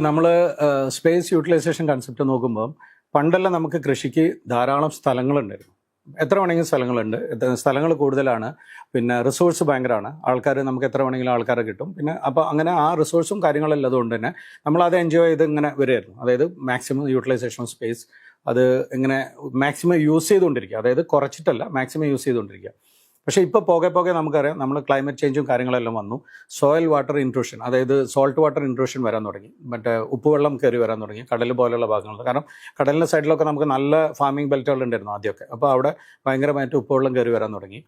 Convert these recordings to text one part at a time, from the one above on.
നമ്മൾ space utilisation concept നോക്കുമ്പോൾ പണ്ടെല്ലാം നമുക്ക് കൃഷിക്ക് ധാരാളം സ്ഥലങ്ങളുണ്ടായിരുന്നു. എത്ര വേണമെങ്കിലും സ്ഥലങ്ങളുണ്ട്, സ്ഥലങ്ങൾ കൂടുതലാണ്, പിന്നെ റിസോഴ്സ് ഭയങ്കരമാണ്, ആൾക്കാർ നമുക്ക് എത്ര വേണമെങ്കിലും ആൾക്കാരെ കിട്ടും. പിന്നെ അപ്പോൾ അങ്ങനെ ആ റിസോഴ്സും കാര്യങ്ങളെല്ലാം അതുകൊണ്ട് തന്നെ നമ്മൾ അത് എൻജോയ് ചെയ്ത് ഇങ്ങനെ വരുമായിരുന്നു. അതായത് മാക്സിമം യൂട്ടിലൈസേഷൻ ഓഫ് സ്പേസ്, അത് ഇങ്ങനെ മാക്സിമം യൂസ് ചെയ്തുകൊണ്ടിരിക്കുക, അതായത് കുറച്ചിട്ടല്ല, മാക്സിമം യൂസ് ചെയ്തുകൊണ്ടിരിക്കുക. പക്ഷേ ഇപ്പോൾ പോകെ നമുക്കറിയാം, നമ്മൾ ക്ലൈമറ്റ് ചേഞ്ചും കാര്യങ്ങളെല്ലാം വന്നു. സോയിൽ വാട്ടർ ഇൻട്രൂഷൻ, അതായത് സോൾട്ട് വാട്ടർ ഇൻട്രൂഷൻ വരാൻ തുടങ്ങി, മറ്റേ ഉപ്പുവെള്ളം കയറി വരാൻ തുടങ്ങി കടൽ പോലെയുള്ള ഭാഗങ്ങളിൽ. കാരണം കടലിൻ്റെ സൈഡിലൊക്കെ നമുക്ക് നല്ല ഫാമിംഗ് ബെൽറ്റുകൾ ഉണ്ടായിരുന്നു ആദ്യമൊക്കെ. അപ്പോൾ അവിടെ ഭയങ്കരമായിട്ട് ഉപ്പുവെള്ളം കയറി വരാൻ തുടങ്ങി.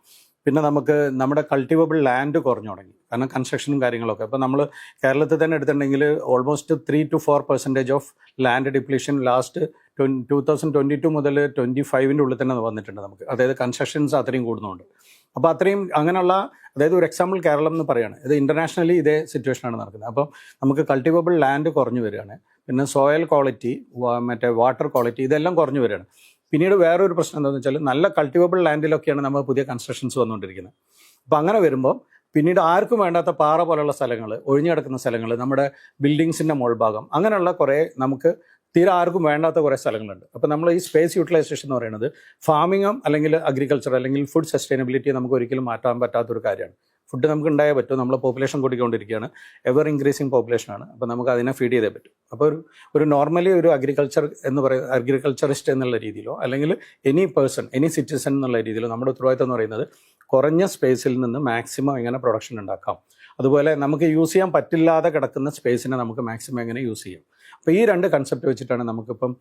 പിന്നെ നമുക്ക് നമ്മുടെ കൾട്ടിവബിൾ ലാൻഡ് കുറഞ്ഞു തുടങ്ങി, കാരണം കൺസ്ട്രക്ഷനും കാര്യങ്ങളൊക്കെ. അപ്പോൾ നമ്മൾ കേരളത്തിൽ തന്നെ എടുത്തിട്ടുണ്ടെങ്കിൽ almost 3 to 4% of land depletion last 2022 മുതൽ 25 ഉള്ളിൽ തന്നെ വന്നിട്ടുണ്ട് നമുക്ക്. അതായത് കൺസ്ട്രക്ഷൻസ് അത്രയും കൂടുന്നുണ്ട്. അപ്പോൾ അത്രയും അങ്ങനെയുള്ള, അതായത് ഒരു എക്സാമ്പിൾ കേരളം എന്ന് പറയുകയാണ്, ഇത് ഇൻ്റർനാഷണലി ഇതേ സിറ്റുവേഷനാണ് നടക്കുന്നത്. അപ്പം നമുക്ക് കൾട്ടിവബിൾ ലാൻഡ് കുറഞ്ഞു വരികയാണ്. പിന്നെ സോയിൽ ക്വാളിറ്റി, മറ്റേ വാട്ടർ ക്വാളിറ്റി, ഇതെല്ലാം കുറഞ്ഞു വരികയാണ്. പിന്നീട് വേറൊരു പ്രശ്നം എന്താണെന്ന് വെച്ചാൽ, നല്ല കൾട്ടിവബിൾ ലാൻഡിലൊക്കെയാണ് നമ്മൾ പുതിയ കൺസ്ട്രക്ഷൻസ് വന്നുകൊണ്ടിരിക്കുന്നത്. അപ്പോൾ അങ്ങനെ വരുമ്പോൾ പിന്നീട് ആർക്കും വേണ്ടാത്ത പാറ പോലുള്ള സ്ഥലങ്ങൾ, ഒഴിഞ്ഞു കിടക്കുന്ന സ്ഥലങ്ങൾ, നമ്മുടെ ബിൽഡിങ്സിൻ്റെ മുകൾഭാഗം, അങ്ങനെയുള്ള കുറേ നമുക്ക് തീരെ ആർക്കും വേണ്ടാത്ത കുറേ സ്ഥലങ്ങളുണ്ട്. അപ്പോൾ നമ്മൾ ഈ സ്പേസ് യൂട്ടിലൈസേഷൻ എന്ന് പറയുന്നത് ഫാമിങ്ങും അല്ലെങ്കിൽ അഗ്രികൾച്ചർ അല്ലെങ്കിൽ ഫുഡ് സസ്റ്റൈനബിലിറ്റി നമുക്ക് ഒരിക്കലും മാറ്റാൻ പറ്റാത്തൊരു കാര്യമാണ്. ഫുഡ് നമുക്ക് ഉണ്ടായേ പറ്റും. നമ്മൾ പോപ്പുലേഷൻ കൂടിക്കൊണ്ടിരിക്കുകയാണ്, എവർ ഇൻക്രീസിങ് പോപ്പുലേഷനാണ്. അപ്പോൾ നമുക്ക് അതിനെ ഫീഡ് ചെയ്തേ പറ്റും. അപ്പോൾ ഒരു നോർമലി ഒരു അഗ്രികൾച്ചറിസ്റ്റ് എന്നുള്ള രീതിയിലോ അല്ലെങ്കിൽ എനി പേഴ്സൺ, എനി സിറ്റിസൺ എന്നുള്ള രീതിയിലോ നമ്മുടെ ഉത്തരവാദിത്തം എന്ന് പറയുന്നത് കുറഞ്ഞ സ്പേസിൽ നിന്ന് മാക്സിമം എങ്ങനെ പ്രൊഡക്ഷൻ ഉണ്ടാക്കാം, അതുപോലെ നമുക്ക് യൂസ് ചെയ്യാൻ പറ്റില്ലാതെ കിടക്കുന്ന സ്പേസിനെ നമുക്ക് മാക്സിമം എങ്ങനെ യൂസ് ചെയ്യാം. അപ്പോൾ ഈ രണ്ട് കൺസെപ്റ്റ് വെച്ചിട്ടാണ് നമുക്കിപ്പം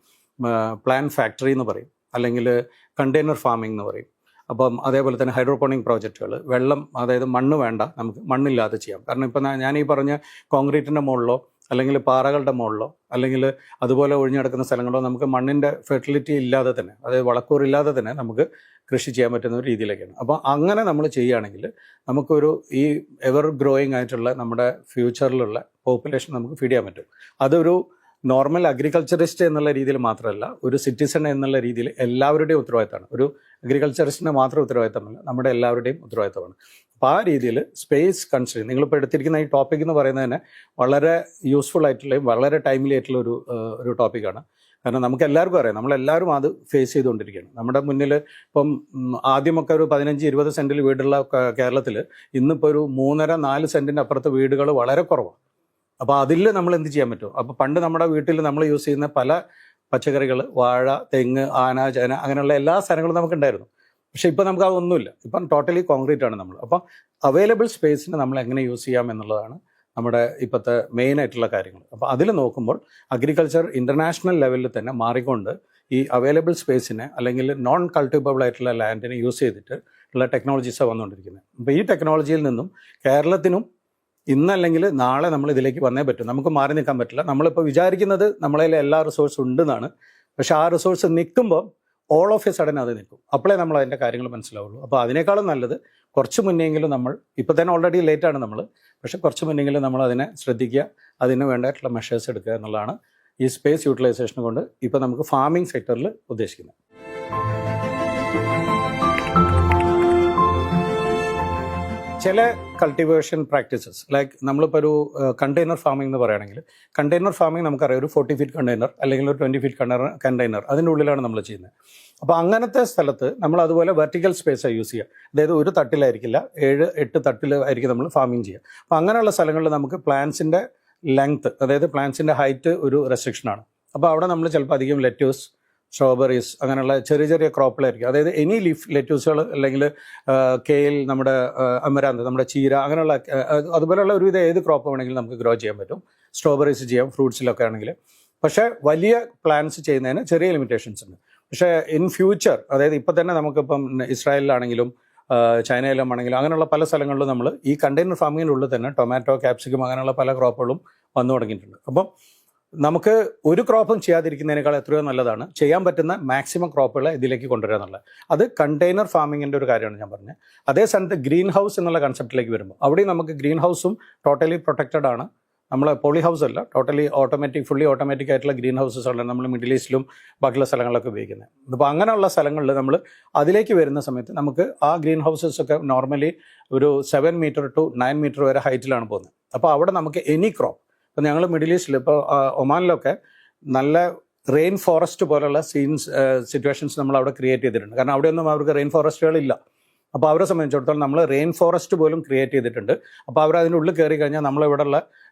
പ്ലാൻ ഫാക്ടറി എന്ന് പറയും, അല്ലെങ്കിൽ കണ്ടെയ്നർ ഫാമിംഗ് എന്ന് പറയും. അപ്പം അതേപോലെ തന്നെ ഹൈഡ്രോപോണിക് പ്രോജക്റ്റുകൾ, വെള്ളം, അതായത് മണ്ണ് വേണ്ട, നമുക്ക് മണ്ണില്ലാതെ ചെയ്യാം. കാരണം ഇപ്പം ഞാൻ ഈ പറഞ്ഞ കോൺക്രീറ്റിൻ്റെ മുകളിലോ അല്ലെങ്കിൽ പാറകളുടെ മുകളിലോ അല്ലെങ്കിൽ അതുപോലെ ഒഴിഞ്ഞു കിടക്കുന്ന സ്ഥലങ്ങളോ നമുക്ക് മണ്ണിൻ്റെ ഫെർട്ടിലിറ്റി ഇല്ലാതെ തന്നെ, അതായത് വളക്കൂറില്ലാതെ തന്നെ നമുക്ക് കൃഷി ചെയ്യാൻ പറ്റുന്ന ഒരു രീതിയിലേക്കാണ്. അപ്പോൾ അങ്ങനെ നമ്മൾ ചെയ്യുകയാണെങ്കിൽ നമുക്കൊരു ഈ എവർ ഗ്രോയിങ് ആയിട്ടുള്ള നമ്മുടെ ഫ്യൂച്ചറിലുള്ള പോപ്പുലേഷൻ നമുക്ക് ഫീഡ് ചെയ്യാൻ പറ്റും. അതൊരു നോർമൽ അഗ്രികൾച്ചറിസ്റ്റ് എന്നുള്ള രീതിയിൽ മാത്രമല്ല, ഒരു സിറ്റിസൺ എന്നുള്ള രീതിയിൽ എല്ലാവരുടെയും ഉത്തരവാദിത്തമാണ്. ഒരു അഗ്രികൾച്ചറിസ്റ്റിന് മാത്രം ഉത്തരവാദിത്തമല്ല, നമ്മുടെ എല്ലാവരുടെയും ഉത്തരവാദിത്തമാണ്. അപ്പോൾ ആ രീതിയിൽ സ്പേസ് കൺസ്ട്രെയിൻ, നിങ്ങളിപ്പോൾ എടുത്തിരിക്കുന്ന ഈ ടോപ്പിക് എന്ന് പറയുന്നത് തന്നെ വളരെ യൂസ്ഫുൾ ആയിട്ടുള്ളതും വളരെ ടൈംലി ആയിട്ടുള്ള ഒരു ടോപ്പിക്കാണ്. കാരണം നമുക്ക് എല്ലാവർക്കും അറിയാം, നമ്മളെല്ലാവരും അത് ഫേസ് ചെയ്തുകൊണ്ടിരിക്കുകയാണ്. നമ്മുടെ മുന്നിൽ ഇപ്പം ആദ്യമൊക്കെ ഒരു 15-20 സെൻറ്റിൽ വീടുള്ള കേരളത്തിൽ ഇന്നിപ്പോൾ ഒരു 3.5-4 സെൻറ്റിൻ്റെ അപ്പുറത്ത് വീടുകൾ വളരെ കുറവാണ്. അപ്പോൾ അതിൽ നമ്മൾ എന്ത് ചെയ്യാൻ പറ്റും? അപ്പോൾ പണ്ട് നമ്മുടെ വീട്ടിൽ നമ്മൾ യൂസ് ചെയ്യുന്ന പല പച്ചക്കറികൾ, വാഴ, തെങ്ങ്, ആന, ചേന, അങ്ങനെയുള്ള എല്ലാ സാധനങ്ങളും നമുക്കുണ്ടായിരുന്നു. പക്ഷേ ഇപ്പോൾ നമുക്ക് അതൊന്നുമില്ല. ഇപ്പം ടോട്ടലി കോൺക്രീറ്റ് ആണ് നമ്മൾ. അപ്പം അവൈലബിൾ സ്പേസിന് നമ്മൾ എങ്ങനെ യൂസ് ചെയ്യാം എന്നുള്ളതാണ് നമ്മുടെ ഇപ്പോഴത്തെ മെയിൻ ആയിട്ടുള്ള കാര്യങ്ങൾ. അപ്പോൾ അതിൽ നോക്കുമ്പോൾ അഗ്രികൾച്ചർ ഇൻ്റർനാഷണൽ ലെവലിൽ തന്നെ മാറിക്കൊണ്ട് ഈ അവൈലബിൾ സ്പേസിനെ അല്ലെങ്കിൽ നോൺ കൾട്ടിവബിൾ ആയിട്ടുള്ള ലാൻഡിനെ യൂസ് ചെയ്തിട്ട് ഉള്ള ടെക്നോളജീസാണ് വന്നുകൊണ്ടിരിക്കുന്നത്. അപ്പോൾ ഈ ടെക്നോളജിയിൽ നിന്നും കേരളത്തിനും ഇന്നല്ലെങ്കിൽ നാളെ നമ്മൾ ഇതിലേക്ക് വന്നേ പറ്റും. നമുക്ക് മാറി നിൽക്കാൻ പറ്റില്ല. നമ്മളിപ്പോൾ വിചാരിക്കുന്നത് നമ്മളെ എല്ലാ റിസോഴ്സും ഉണ്ടെന്നാണ്. പക്ഷെ ആ റിസോഴ്സ് നിൽക്കുമ്പോൾ ഓൾ ഓഫ് എ സഡൻ അത് നിൽക്കും. അപ്പോഴേ നമ്മൾ അതിൻ്റെ കാര്യങ്ങൾ മനസ്സിലാവുള്ളൂ. അപ്പോൾ അതിനേക്കാളും നല്ലത് കുറച്ച് മുന്നെങ്കിലും നമ്മൾ, ഇപ്പോൾ തന്നെ ഓൾറെഡി ലേറ്റാണ് നമ്മൾ, പക്ഷെ കുറച്ച് മുന്നെങ്കിലും നമ്മൾ അതിനെ ശ്രദ്ധിക്കുക, അതിന് വേണ്ടിയിട്ടുള്ള മെഷേഴ്സ് എടുക്കുക എന്നുള്ളതാണ് ഈ സ്പേസ് യൂട്ടിലൈസേഷൻ കൊണ്ട് ഇപ്പോൾ നമുക്ക് ഫാമിംഗ് സെക്ടറിൽ ഉദ്ദേശിക്കുന്നത്. ചില കൾട്ടിവേഷൻ പ്രാക്ടീസസ് ലൈക്ക് നമ്മളിപ്പോൾ ഒരു കണ്ടെയ്നർ ഫാമിംഗ് എന്ന് പറയുകയാണെങ്കിൽ, കണ്ടെയ്നർ ഫാമിംഗ് നമുക്കറിയാം, ഒരു 40 ഫീറ്റ് കണ്ടെയ്നർ അല്ലെങ്കിൽ ഒരു 20 ഫീറ്റ് കണ്ടെയ്നർ അതിൻ്റെ ഉള്ളിലാണ് നമ്മൾ ചെയ്യുന്നത്. അപ്പോൾ അങ്ങനത്തെ സ്ഥലത്ത് നമ്മൾ അതുപോലെ വെർട്ടിക്കൽ സ്പേസാണ് യൂസ് ചെയ്യുക. അതായത് ഒരു തട്ടിലായിരിക്കില്ല, 7-8 തട്ടിലായിരിക്കും നമ്മൾ ഫാമിംഗ് ചെയ്യുക. അപ്പോൾ അങ്ങനെയുള്ള സ്ഥലങ്ങളിൽ നമുക്ക് പ്ലാന്റ്സിൻ്റെ ലെങ്ത്ത്, അതായത് പ്ലാന്റ്സിൻ്റെ ഹൈറ്റ് ഒരു റെസ്ട്രിക്ഷനാണ്. അപ്പോൾ അവിടെ നമ്മൾ ചിലപ്പോൾ അധികം ലെറ്റ്യൂസ്, സ്ട്രോബെറീസ്, അങ്ങനെയുള്ള ചെറിയ ചെറിയ ക്രോപ്പിലായിരിക്കും. അതായത് എനി ലീഫ് ലെറ്റ്യൂസുകൾ അല്ലെങ്കിൽ കെയിൽ, നമ്മുടെ അമരാന്ത്, നമ്മുടെ ചീര, അങ്ങനെയുള്ള അതുപോലെയുള്ള ഒരുവിധം ഏത് ക്രോപ്പ് വേണമെങ്കിലും നമുക്ക് ഗ്രോ ചെയ്യാൻ പറ്റും. സ്ട്രോബെറീസ് ചെയ്യാം, ഫ്രൂട്ട്സിലൊക്കെ ആണെങ്കിൽ. പക്ഷേ വലിയ പ്ലാന്റ്സ് ചെയ്യുന്നതിന് ചെറിയ ലിമിറ്റേഷൻസ് ഉണ്ട്. പക്ഷേ ഇൻ ഫ്യൂച്ചർ, അതായത് ഇപ്പം തന്നെ നമുക്കിപ്പം ഇസ്രായേലിലാണെങ്കിലും ചൈനയിലും ആണെങ്കിലും അങ്ങനെയുള്ള പല സ്ഥലങ്ങളിലും നമ്മൾ ഈ കണ്ടെയ്നർ ഫാമിങ്ങിനുള്ളിൽ തന്നെ ടൊമാറ്റോ, ക്യാപ്സിക്കം, അങ്ങനെയുള്ള പല ക്രോപ്പുകളും വന്നു തുടങ്ങിയിട്ടുണ്ട്. അപ്പം നമുക്ക് ഒരു ക്രോപ്പും ചെയ്യാതിരിക്കുന്നതിനേക്കാൾ എത്രയോ നല്ലതാണ് ചെയ്യാൻ പറ്റുന്ന മാക്സിമം ക്രോപ്പുകളെ ഇതിലേക്ക് കൊണ്ടുവരിക എന്നുള്ളത്. അത് കണ്ടെയ്നർ ഫാമിങ്ങിൻ്റെ ഒരു കാര്യമാണ് ഞാൻ പറഞ്ഞത്. അതേ സ്ഥാനത്ത് ഗ്രീൻ ഹൗസ് എന്നുള്ള കൺസെപ്റ്റിലേക്ക് വരുമ്പോൾ അവിടെയും നമുക്ക് ഗ്രീൻ ഹൗസും ടോട്ടലി പ്രൊട്ടക്റ്റഡ് ആണ്. നമ്മൾ പോളി ഹൗസ് അല്ല, ടോട്ടലി ഓട്ടോമാറ്റിക്, ഫുള്ളി ഓട്ടോമാറ്റിക് ആയിട്ടുള്ള ഗ്രീൻ ഹൗസസ് ആണ് നമ്മൾ മിഡിൽ ഈസ്റ്റിലും ബാക്കിയുള്ള സ്ഥലങ്ങളിലൊക്കെ ഉപയോഗിക്കുന്നത്. അപ്പോൾ അങ്ങനെയുള്ള സ്ഥലങ്ങളിൽ നമ്മൾ അതിലേക്ക് വരുന്ന സമയത്ത് നമുക്ക് ആ ഗ്രീൻ ഹൗസസ് ഒക്കെ നോർമലി ഒരു 7 മീറ്റർ ടു 9 മീറ്റർ വരെ ഹൈറ്റിലാണ് പോകുന്നത്. അപ്പോൾ അവിടെ നമുക്ക് എനി ക്രോപ്പ്, ഇപ്പോൾ ഞങ്ങൾ മിഡിൽ ഈസ്റ്റിൽ ഇപ്പോൾ ഒമാനിലൊക്കെ നല്ല റെയിൻ ഫോറസ്റ്റ് പോലുള്ള സിറ്റുവേഷൻസ് നമ്മൾ അവിടെ ക്രിയേറ്റ് ചെയ്തിട്ടുണ്ട്. കാരണം അവിടെയൊന്നും അവർക്ക് റെയിൻ ഫോറസ്റ്റുകളില്ല. അപ്പോൾ അവരെ സംബന്ധിച്ചിടത്തോളം നമ്മൾ റെയിൻ ഫോറസ്റ്റ് പോലും ക്രിയേറ്റ് ചെയ്തിട്ടുണ്ട്. അപ്പോൾ അവർ അതിൻ്റെ ഉള്ളിൽ കയറി കഴിഞ്ഞാൽ നമ്മളിവിടെയുള്ള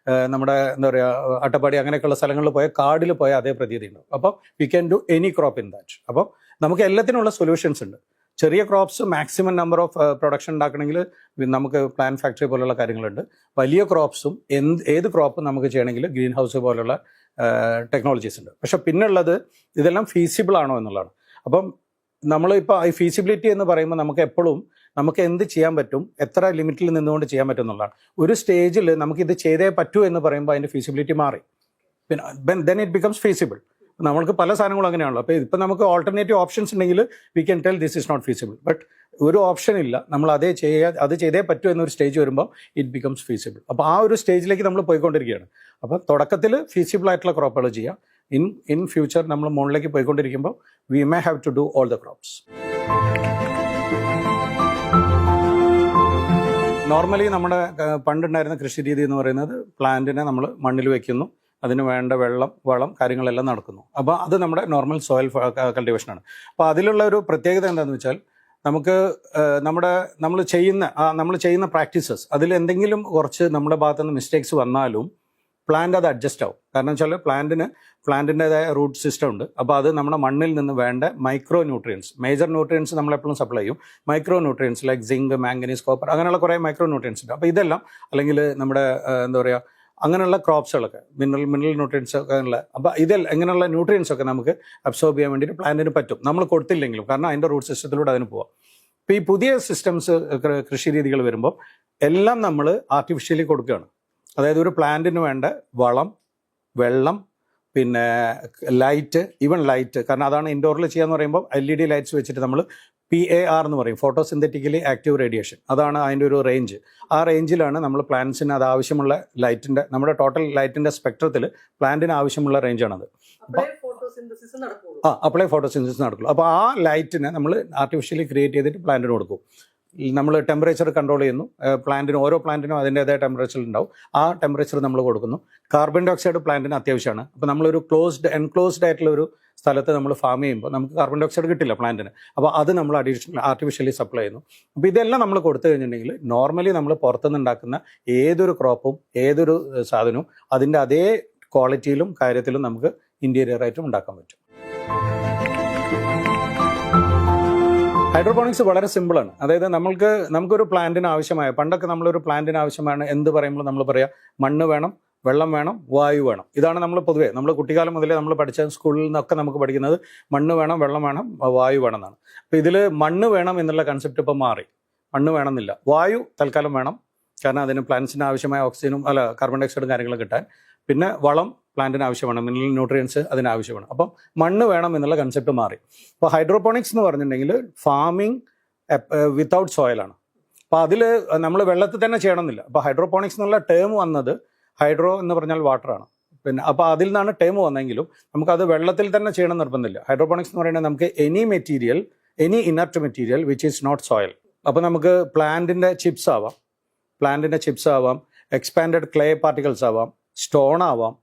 നമ്മുടെ എന്താ പറയുക അട്ടപ്പാടി അങ്ങനെയൊക്കെയുള്ള സ്ഥലങ്ങളിൽ പോയാൽ കാടിൽ പോയാൽ അതേ പ്രതീതി ഉണ്ട്. അപ്പോൾ we can do any crop in that. അപ്പോൾ നമുക്ക് എല്ലാത്തിനുള്ള സൊല്യൂഷൻസ് ഉണ്ട്. ചെറിയ crops maximum number of production ഉണ്ടാക്കണമെങ്കിൽ നമുക്ക് പ്ലാൻ ഫാക്ടറി പോലുള്ള കാര്യങ്ങളുണ്ട്. വലിയ ക്രോപ്സും ഏത് ക്രോപ്പും നമുക്ക് ചെയ്യണമെങ്കിൽ ഗ്രീൻ ഹൗസ് പോലുള്ള ടെക്നോളജീസ് ഉണ്ട്. പക്ഷെ പിന്നുള്ളത് ഇതെല്ലാം ഫീസിബിൾ ആണോ എന്നുള്ളതാണ്. അപ്പം നമ്മളിപ്പോൾ ഈ ഫീസിബിലിറ്റി എന്ന് പറയുമ്പോൾ നമുക്ക് എപ്പോഴും നമുക്ക് എന്ത് ചെയ്യാൻ പറ്റും, എത്ര ലിമിറ്റിൽ നിന്നുകൊണ്ട് ചെയ്യാൻ പറ്റും എന്നുള്ളതാണ്. ഒരു സ്റ്റേജിൽ നമുക്കിത് ചെയ്തേ പറ്റൂ എന്ന് പറയുമ്പോൾ അതിൻ്റെ ഫീസിബിലിറ്റി മാറി, പിന്നെ ദെൻ ഇറ്റ് ബിക്കംസ് ഫീസിബിൾ. നമ്മൾക്ക് പല സാധനങ്ങളും അങ്ങനെയാണല്ലോ. അപ്പോൾ ഇപ്പം നമുക്ക് ഓൾട്ടർനേറ്റീവ് ഓപ്ഷൻസ് ഉണ്ടെങ്കിൽ we can tell this is not feasible. But ഒരു ഓപ്ഷൻ ഇല്ല, നമ്മൾ അത് ചെയ്തേ പറ്റൂ എന്നൊരു സ്റ്റേജ് വരുമ്പോൾ ഇറ്റ് ബിക്കംസ് ഫീസിബിൾ. അപ്പോൾ ആ ഒരു സ്റ്റേജിലേക്ക് നമ്മൾ പോയിക്കൊണ്ടിരിക്കുകയാണ്. അപ്പോൾ തുടക്കത്തിൽ ഫീസിബിൾ ആയിട്ടുള്ള ക്രോപ്പുകൾ ചെയ്യാം. ഇൻ ഫ്യൂച്ചർ നമ്മൾ മുകളിലേക്ക് പോയിക്കൊണ്ടിരിക്കുമ്പോൾ we may have to do all the crops. Normally നമ്മുടെ പണ്ടുണ്ടായിരുന്ന കൃഷി രീതി എന്ന് പറയുന്നത് പ്ലാന്റിനെ നമ്മൾ മണ്ണിൽ വെക്കുന്നു, അതിന് വേണ്ട വെള്ളം, വളം, കാര്യങ്ങളെല്ലാം നടക്കുന്നു. അപ്പോൾ അത് നമ്മുടെ നോർമൽ സോയിൽ കൾട്ടിവേഷനാണ്. അപ്പോൾ അതിലുള്ള ഒരു പ്രത്യേകത എന്താണെന്ന് വെച്ചാൽ നമുക്ക് നമ്മൾ ചെയ്യുന്ന പ്രാക്ടീസസ് അതിൽ എന്തെങ്കിലും കുറച്ച് നമ്മുടെ ഭാഗത്തുനിന്ന് മിസ്റ്റേക്സ് വന്നാലും പ്ലാന്റ് അത് അഡ്ജസ്റ്റ് ആവും. കാരണം വെച്ചാൽ പ്ലാന്റിൻ്റെതായ റൂട്ട് സിസ്റ്റം ഉണ്ട്. അപ്പോൾ അത് നമ്മുടെ മണ്ണിൽ നിന്ന് വേണ്ട മൈക്രോ ന്യൂട്രിയൻസ്, മേജർ ന്യൂട്രിയൻസ് നമ്മളെപ്പോഴും സപ്ലൈ ചെയ്യും. Micro nutrients like zinc, manganese, copper, അങ്ങനെയുള്ള കുറേ മൈക്രോ ന്യൂട്രിയൻസ് ഉണ്ട്. അപ്പോൾ ഇതെല്ലാം അല്ലെങ്കിൽ നമ്മുടെ എന്താ പറയുക അങ്ങനെയുള്ള ക്രോപ്സുകളൊക്കെ മിനറൽ ന്യൂട്രിയൻസ് ഒക്കെ ഉള്ള, അപ്പോൾ ഇങ്ങനെയുള്ള ന്യൂട്രിയൻസ് ഒക്കെ നമുക്ക് അബ്സോർബ് ചെയ്യാൻ വേണ്ടിയിട്ട് പ്ലാന്റിന് പറ്റും, നമ്മൾ കൊടുത്തില്ലെങ്കിലും. കാരണം അതിൻ്റെ റൂട്ട് സിസ്റ്റത്തിലൂടെ അതിന് പോവാം. ഇപ്പോൾ ഈ പുതിയ സിസ്റ്റംസ് കൃഷി രീതികൾ വരുമ്പോൾ എല്ലാം നമ്മൾ ആർട്ടിഫിഷ്യലി കൊടുക്കുകയാണ്. അതായത് ഒരു പ്ലാന്റിന് വേണ്ട വളം, വെള്ളം, പിന്നെ ലൈറ്റ്, ഈവൻ ലൈറ്റ്. കാരണം അതാണ് ഇൻഡോറിൽ ചെയ്യാന്ന് പറയുമ്പോൾ LED ലൈറ്റ്സ് വെച്ചിട്ട് നമ്മൾ PAR എന്ന് പറയും, ഫോട്ടോസിന്തറ്റിക്കലി ആക്റ്റീവ് റേഡിയേഷൻ. അതാണ് അതിൻ്റെ ഒരു റേഞ്ച്. ആ റേഞ്ചിലാണ് നമ്മൾ പ്ലാന്റ്സിന് അത് ആവശ്യമുള്ള ലൈറ്റിൻ്റെ, നമ്മുടെ ടോട്ടൽ ലൈറ്റിൻ്റെ സ്പെക്ട്രത്തിൽ പ്ലാന്റിന് ആവശ്യമുള്ള റേഞ്ചാണത്. അപ്ലൈ ഫോട്ടോസിന്തസിസ് നടക്കുള്ളൂ. അപ്പോൾ ആ ലൈറ്റിനെ നമ്മൾ ആർട്ടിഫിഷ്യലി ക്രിയേറ്റ് ചെയ്തിട്ട് പ്ലാന്റിന് കൊടുക്കും. നമ്മൾ ടെമ്പറേച്ചർ കൺട്രോൾ ചെയ്യുന്നു. ഓരോ പ്ലാന്റിനും അതിൻ്റേതായ ടെമ്പറേച്ചർ ഉണ്ടാവും. ആ ടെമ്പറേച്ചർ നമ്മൾ കൊടുക്കുന്നു. കാർബൺ ഡൈ ഓക്സൈഡ് പ്ലാന്റിന് അത്യാവശ്യമാണ്. അപ്പോൾ നമ്മളൊരു എൻക്ലോസ്ഡ് ആയിട്ടുള്ള ഒരു സ്ഥലത്ത് നമ്മൾ ഫാം ചെയ്യുമ്പോൾ നമുക്ക് കാർബൺ ഡൈ ഓക്സൈഡ് കിട്ടില്ല പ്ലാന്റിന്. അപ്പോൾ അത് നമ്മൾ ആർട്ടിഫിഷ്യലി സപ്ലൈ ചെയ്യുന്നു. അപ്പോൾ ഇതെല്ലാം നമ്മൾ കൊടുത്തു കഴിഞ്ഞിട്ടുണ്ടെങ്കിൽ നോർമലി നമ്മൾ പുറത്തുനിന്ന് ഉണ്ടാക്കുന്ന ഏതൊരു ക്രോപ്പും ഏതൊരു സാധനവും അതിൻ്റെ അതേ ക്വാളിറ്റിയിലും കാര്യത്തിലും നമുക്ക് ഇൻറ്റീരിയറായിട്ടും ഉണ്ടാക്കാൻ പറ്റും. ഹൈഡ്രോപോണിക്സ് വളരെ സിമ്പിളാണ്. അതായത് നമുക്കൊരു പ്ലാന്റിന് ആവശ്യമായ, പണ്ടൊക്കെ നമ്മളൊരു പ്ലാന്റിന് ആവശ്യമാണ് എന്ത് പറയുമ്പോൾ നമ്മൾ പറയാം മണ്ണ് വേണം, വെള്ളം വേണം, വായു വേണം. ഇതാണ് നമ്മൾ പൊതുവേ നമ്മൾ കുട്ടിക്കാലം മുതലേ നമ്മൾ പഠിച്ച സ്കൂളിൽ നിന്നൊക്കെ നമുക്ക് പഠിക്കുന്നത് മണ്ണ് വേണം, വെള്ളം വേണം, വായു വേണം എന്നാണ്. അപ്പോൾ ഇതിൽ മണ്ണ് വേണം എന്നുള്ള കൺസെപ്റ്റ് ഇപ്പോൾ മാറി. മണ്ണ് വേണമെന്നില്ല, വായു തൽക്കാലം വേണം. കാരണം അതിന് പ്ലാന്റ്സിന് ആവശ്യമായ ഓക്സിജനും കാർബൺ ഡൈ ഓക്സൈഡും കാര്യങ്ങൾ കിട്ടാൻ. പിന്നെ വളം പ്ലാന്റിന് ആവശ്യമാണ്, മിനറൽ ന്യൂട്രിയൻസ് അതിനാവശ്യമാണ്. അപ്പം മണ്ണ് വേണം എന്നുള്ള കൺസെപ്റ്റ് മാറി. അപ്പോൾ ഹൈഡ്രോപോണിക്സ് എന്ന് പറഞ്ഞിട്ടുണ്ടെങ്കിൽ ഫാമിംഗ് വിത്തൗട്ട് സോയിലാണ്. അപ്പോൾ അതിൽ നമ്മൾ വെള്ളത്തിൽ തന്നെ ചെയ്യണമെന്നില്ല. അപ്പോൾ ഹൈഡ്രോപോണിക്സ് എന്നുള്ള ടേം വന്നത്, ഹൈഡ്രോ എന്ന് പറഞ്ഞാൽ വാട്ടറാണ്. പിന്നെ അപ്പോൾ അതിൽ നിന്നാണ് ടേം വന്നെങ്കിലും നമുക്കത് വെള്ളത്തിൽ തന്നെ ചെയ്യണം നിർബന്ധമില്ല. ഹൈഡ്രോപോണിക്സ് എന്ന് പറയുന്നത് നമുക്ക് any inert material which is not soil. അപ്പോൾ നമുക്ക് പ്ലാന്റിൻ്റെ ചിപ്സ് ആവാം, എക്സ്പാൻഡഡ് ക്ലേ പാർട്ടിക്കിൾസ് ആവാം, സ്റ്റോൺ ആവാം,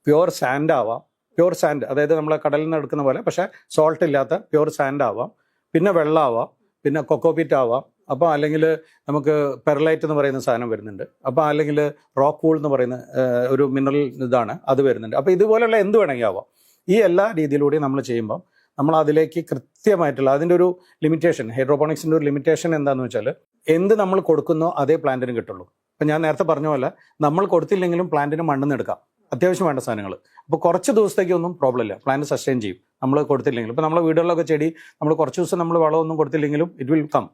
പ്യുവർ സാൻഡ് ആവാം. പ്യുവർ സാൻഡ് അതായത് നമ്മളെ കടലിൽ നിന്ന് എടുക്കുന്ന പോലെ പക്ഷേ സോൾട്ട് ഇല്ലാത്ത പ്യുവർ സാൻഡ് ആവാം. പിന്നെ വെള്ളമാവാം, പിന്നെ കൊക്കോപീറ്റ് ആവാം. അപ്പോൾ അല്ലെങ്കിൽ നമുക്ക് പെർലൈറ്റ് എന്ന് പറയുന്ന സാധനം വരുന്നുണ്ട്. അപ്പോൾ അല്ലെങ്കിൽ റോക്ക് വൂൾ എന്ന് പറയുന്ന ഒരു മിനറൽ ഇതാണ്, അത് വരുന്നുണ്ട്. അപ്പോൾ ഇതുപോലെയുള്ള എന്ത് വേണമെങ്കിൽ ആവാം. ഈ എല്ലാ രീതിയിലൂടെയും നമ്മൾ ചെയ്യുമ്പം നമ്മൾ അതിലേക്ക് കൃത്യമായിട്ടുള്ള അതിൻ്റെ ഒരു ലിമിറ്റേഷൻ, ഹൈഡ്രോപോണിക്സിൻ്റെ ഒരു ലിമിറ്റേഷൻ എന്താണെന്ന് വെച്ചാൽ എന്ത് നമ്മൾ കൊടുക്കുന്നോ അതേ പ്ലാന്റിന് കിട്ടുള്ളൂ. ഇപ്പം ഞാൻ നേരത്തെ പറഞ്ഞ പോലെ നമ്മൾ കൊടുത്തില്ലെങ്കിലും പ്ലാന്റിന് മണ്ണിൽ എടുക്കാം, അത്യാവശ്യം വേണ്ട സാധനങ്ങൾ. അപ്പോൾ കുറച്ച് ദിവസത്തേക്കൊന്നും പ്രോബ്ലം ഇല്ല, പ്ലാന്റ് സസ്റ്റെയിൻ ചെയ്യും നമ്മൾ കൊടുത്തില്ലെങ്കിലും. ഇപ്പോൾ നമ്മുടെ വീടുകളിലൊക്കെ ചെടി നമ്മൾ കുറച്ച് ദിവസം നമ്മൾ വളമൊന്നും കൊടുത്തില്ലെങ്കിലും ഇറ്റ് വിൽ കം.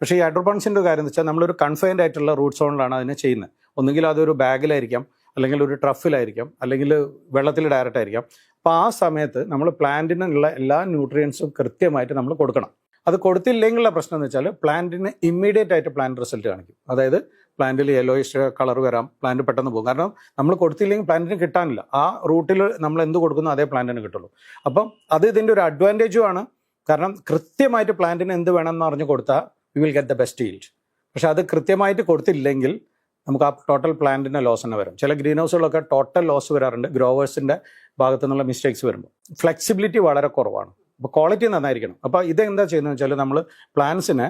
പക്ഷേ ഈ ഹൈഡ്രോപോണിക്സിൻ്റെ കാര്യം എന്ന് വെച്ചാൽ നമ്മളൊരു കൺഫൈൻഡ് ആയിട്ടുള്ള റൂട്ട് സോണിലാണ് അതിനെ ചെയ്യുന്നത്. ഒന്നുകിൽ അതൊരു ബാഗിലായിരിക്കാം, അല്ലെങ്കിൽ ഒരു ട്രഫിലായിരിക്കാം, അല്ലെങ്കിൽ വെള്ളത്തിൽ ഡയറക്റ്റ് ആയിരിക്കാം. അപ്പോൾ ആ സമയത്ത് നമ്മൾ പ്ലാന്റിനുള്ള എല്ലാ ന്യൂട്രിയൻസും കൃത്യമായിട്ട് നമ്മൾ കൊടുക്കണം. അത് കൊടുത്തില്ലെങ്കിലുള്ള പ്രശ്നം എന്ന് വെച്ചാൽ പ്ലാന്റിന് ഇമ്മീഡിയറ്റ് ആയിട്ട് പ്ലാന്റ് റിസൾട്ട് കാണിക്കും. അതായത് പ്ലാന്റിൽ യെല്ലോയിഷ് കളർ വരാം, പ്ലാന്റ് പെട്ടെന്ന് പോകും. കാരണം നമ്മൾ കൊടുത്തില്ലെങ്കിൽ പ്ലാന്റിന് കിട്ടാനില്ല. ആ റൂട്ടിൽ നമ്മൾ എന്ത് കൊടുക്കുന്നു അതേ പ്ലാന്റിന് കിട്ടുള്ളൂ. അപ്പം അത് ഇതിൻ്റെ ഒരു അഡ്വാൻറ്റേജും ആണ്. കാരണം കൃത്യമായിട്ട് പ്ലാന്റിന് എന്ത് വേണമെന്ന് അറിഞ്ഞ് കൊടുത്താൽ we will get the best yield. പക്ഷെ അത് കൃത്യമായിട്ട് കൊടുത്തില്ലെങ്കിൽ നമുക്ക് ആ ടോട്ടൽ പ്ലാന്റിൻ്റെ ലോസ് തന്നെ വരും. ചില ഗ്രീൻ ഹൗസുകളൊക്കെ ടോട്ടൽ ലോസ് വരാറുണ്ട് ഗ്രോവേഴ്സിൻ്റെ ഭാഗത്തു നിന്നുള്ള മിസ്റ്റേക്സ് വരുമ്പോൾ. ഫ്ലെക്സിബിലിറ്റി വളരെ കുറവാണ്. അപ്പോൾ ക്വാളിറ്റി നന്നായിരിക്കണം. അപ്പോൾ ഇതെന്താ ചെയ്യുന്നത് വെച്ചാൽ നമ്മൾ പ്ലാന്റ്സിനെ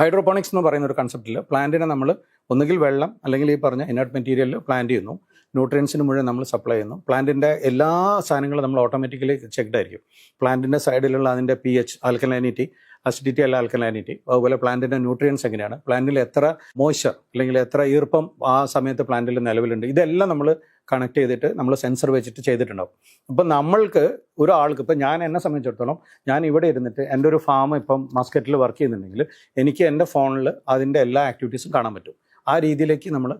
ഹൈഡ്രോപോണിക്സ് എന്ന് പറയുന്ന ഒരു കൺസെപ്റ്റിൽ പ്ലാന്റിനെ നമ്മൾ ഒന്നുകിൽ വെള്ളം അല്ലെങ്കിൽ ഈ പറഞ്ഞ ഇനർട്ട് മെറ്റീരിയലിൽ പ്ലാന്റ് ചെയ്യുന്നു, ന്യൂട്രിയൻസിന് മുഴുവൻ നമ്മൾ സപ്ലൈ ചെയ്യുന്നു. പ്ലാന്റിൻ്റെ എല്ലാ സാധനങ്ങളും നമ്മൾ ഓട്ടോമാറ്റിക്കലി ചെക്ക്ഡ് ആയിരിക്കും. പ്ലാന്റിൻ്റെ സൈഡിലുള്ള അതിൻ്റെ pH, ആൽക്കലൈനിറ്റി, അസിഡിറ്റി അല്ല ആൽക്കലൈനിറ്റി, അതുപോലെ പ്ലാന്റിൻ്റെ ന്യൂട്രിയൻസ് എങ്ങനെയാണ്, പ്ലാന്റിൽ എത്ര മോയ്സ്ചർ അല്ലെങ്കിൽ എത്ര ഈർപ്പം ആ സമയത്ത് പ്ലാന്റിൽ നിലവിലുണ്ട്, ഇതെല്ലാം നമ്മൾ കണക്ട് ചെയ്തിട്ട് നമ്മൾ സെൻസർ വെച്ചിട്ട് ചെയ്തിട്ടുണ്ടാവും. അപ്പം നമ്മൾക്ക് ഒരാൾക്ക്, ഇപ്പം ഞാൻ എന്നെ സംബന്ധിച്ചിടത്തോളം, ഞാൻ ഇവിടെ ഇരുന്നിട്ട് എൻ്റെ ഒരു ഫാം ഇപ്പം മസ്കറ്റിൽ വർക്ക് ചെയ്യുന്നുണ്ടെങ്കിൽ എനിക്ക് എൻ്റെ ഫോണിൽ അതിൻ്റെ എല്ലാ ആക്ടിവിറ്റീസും കാണാൻ പറ്റും. ആ രീതിയിലേക്ക് നമ്മൾ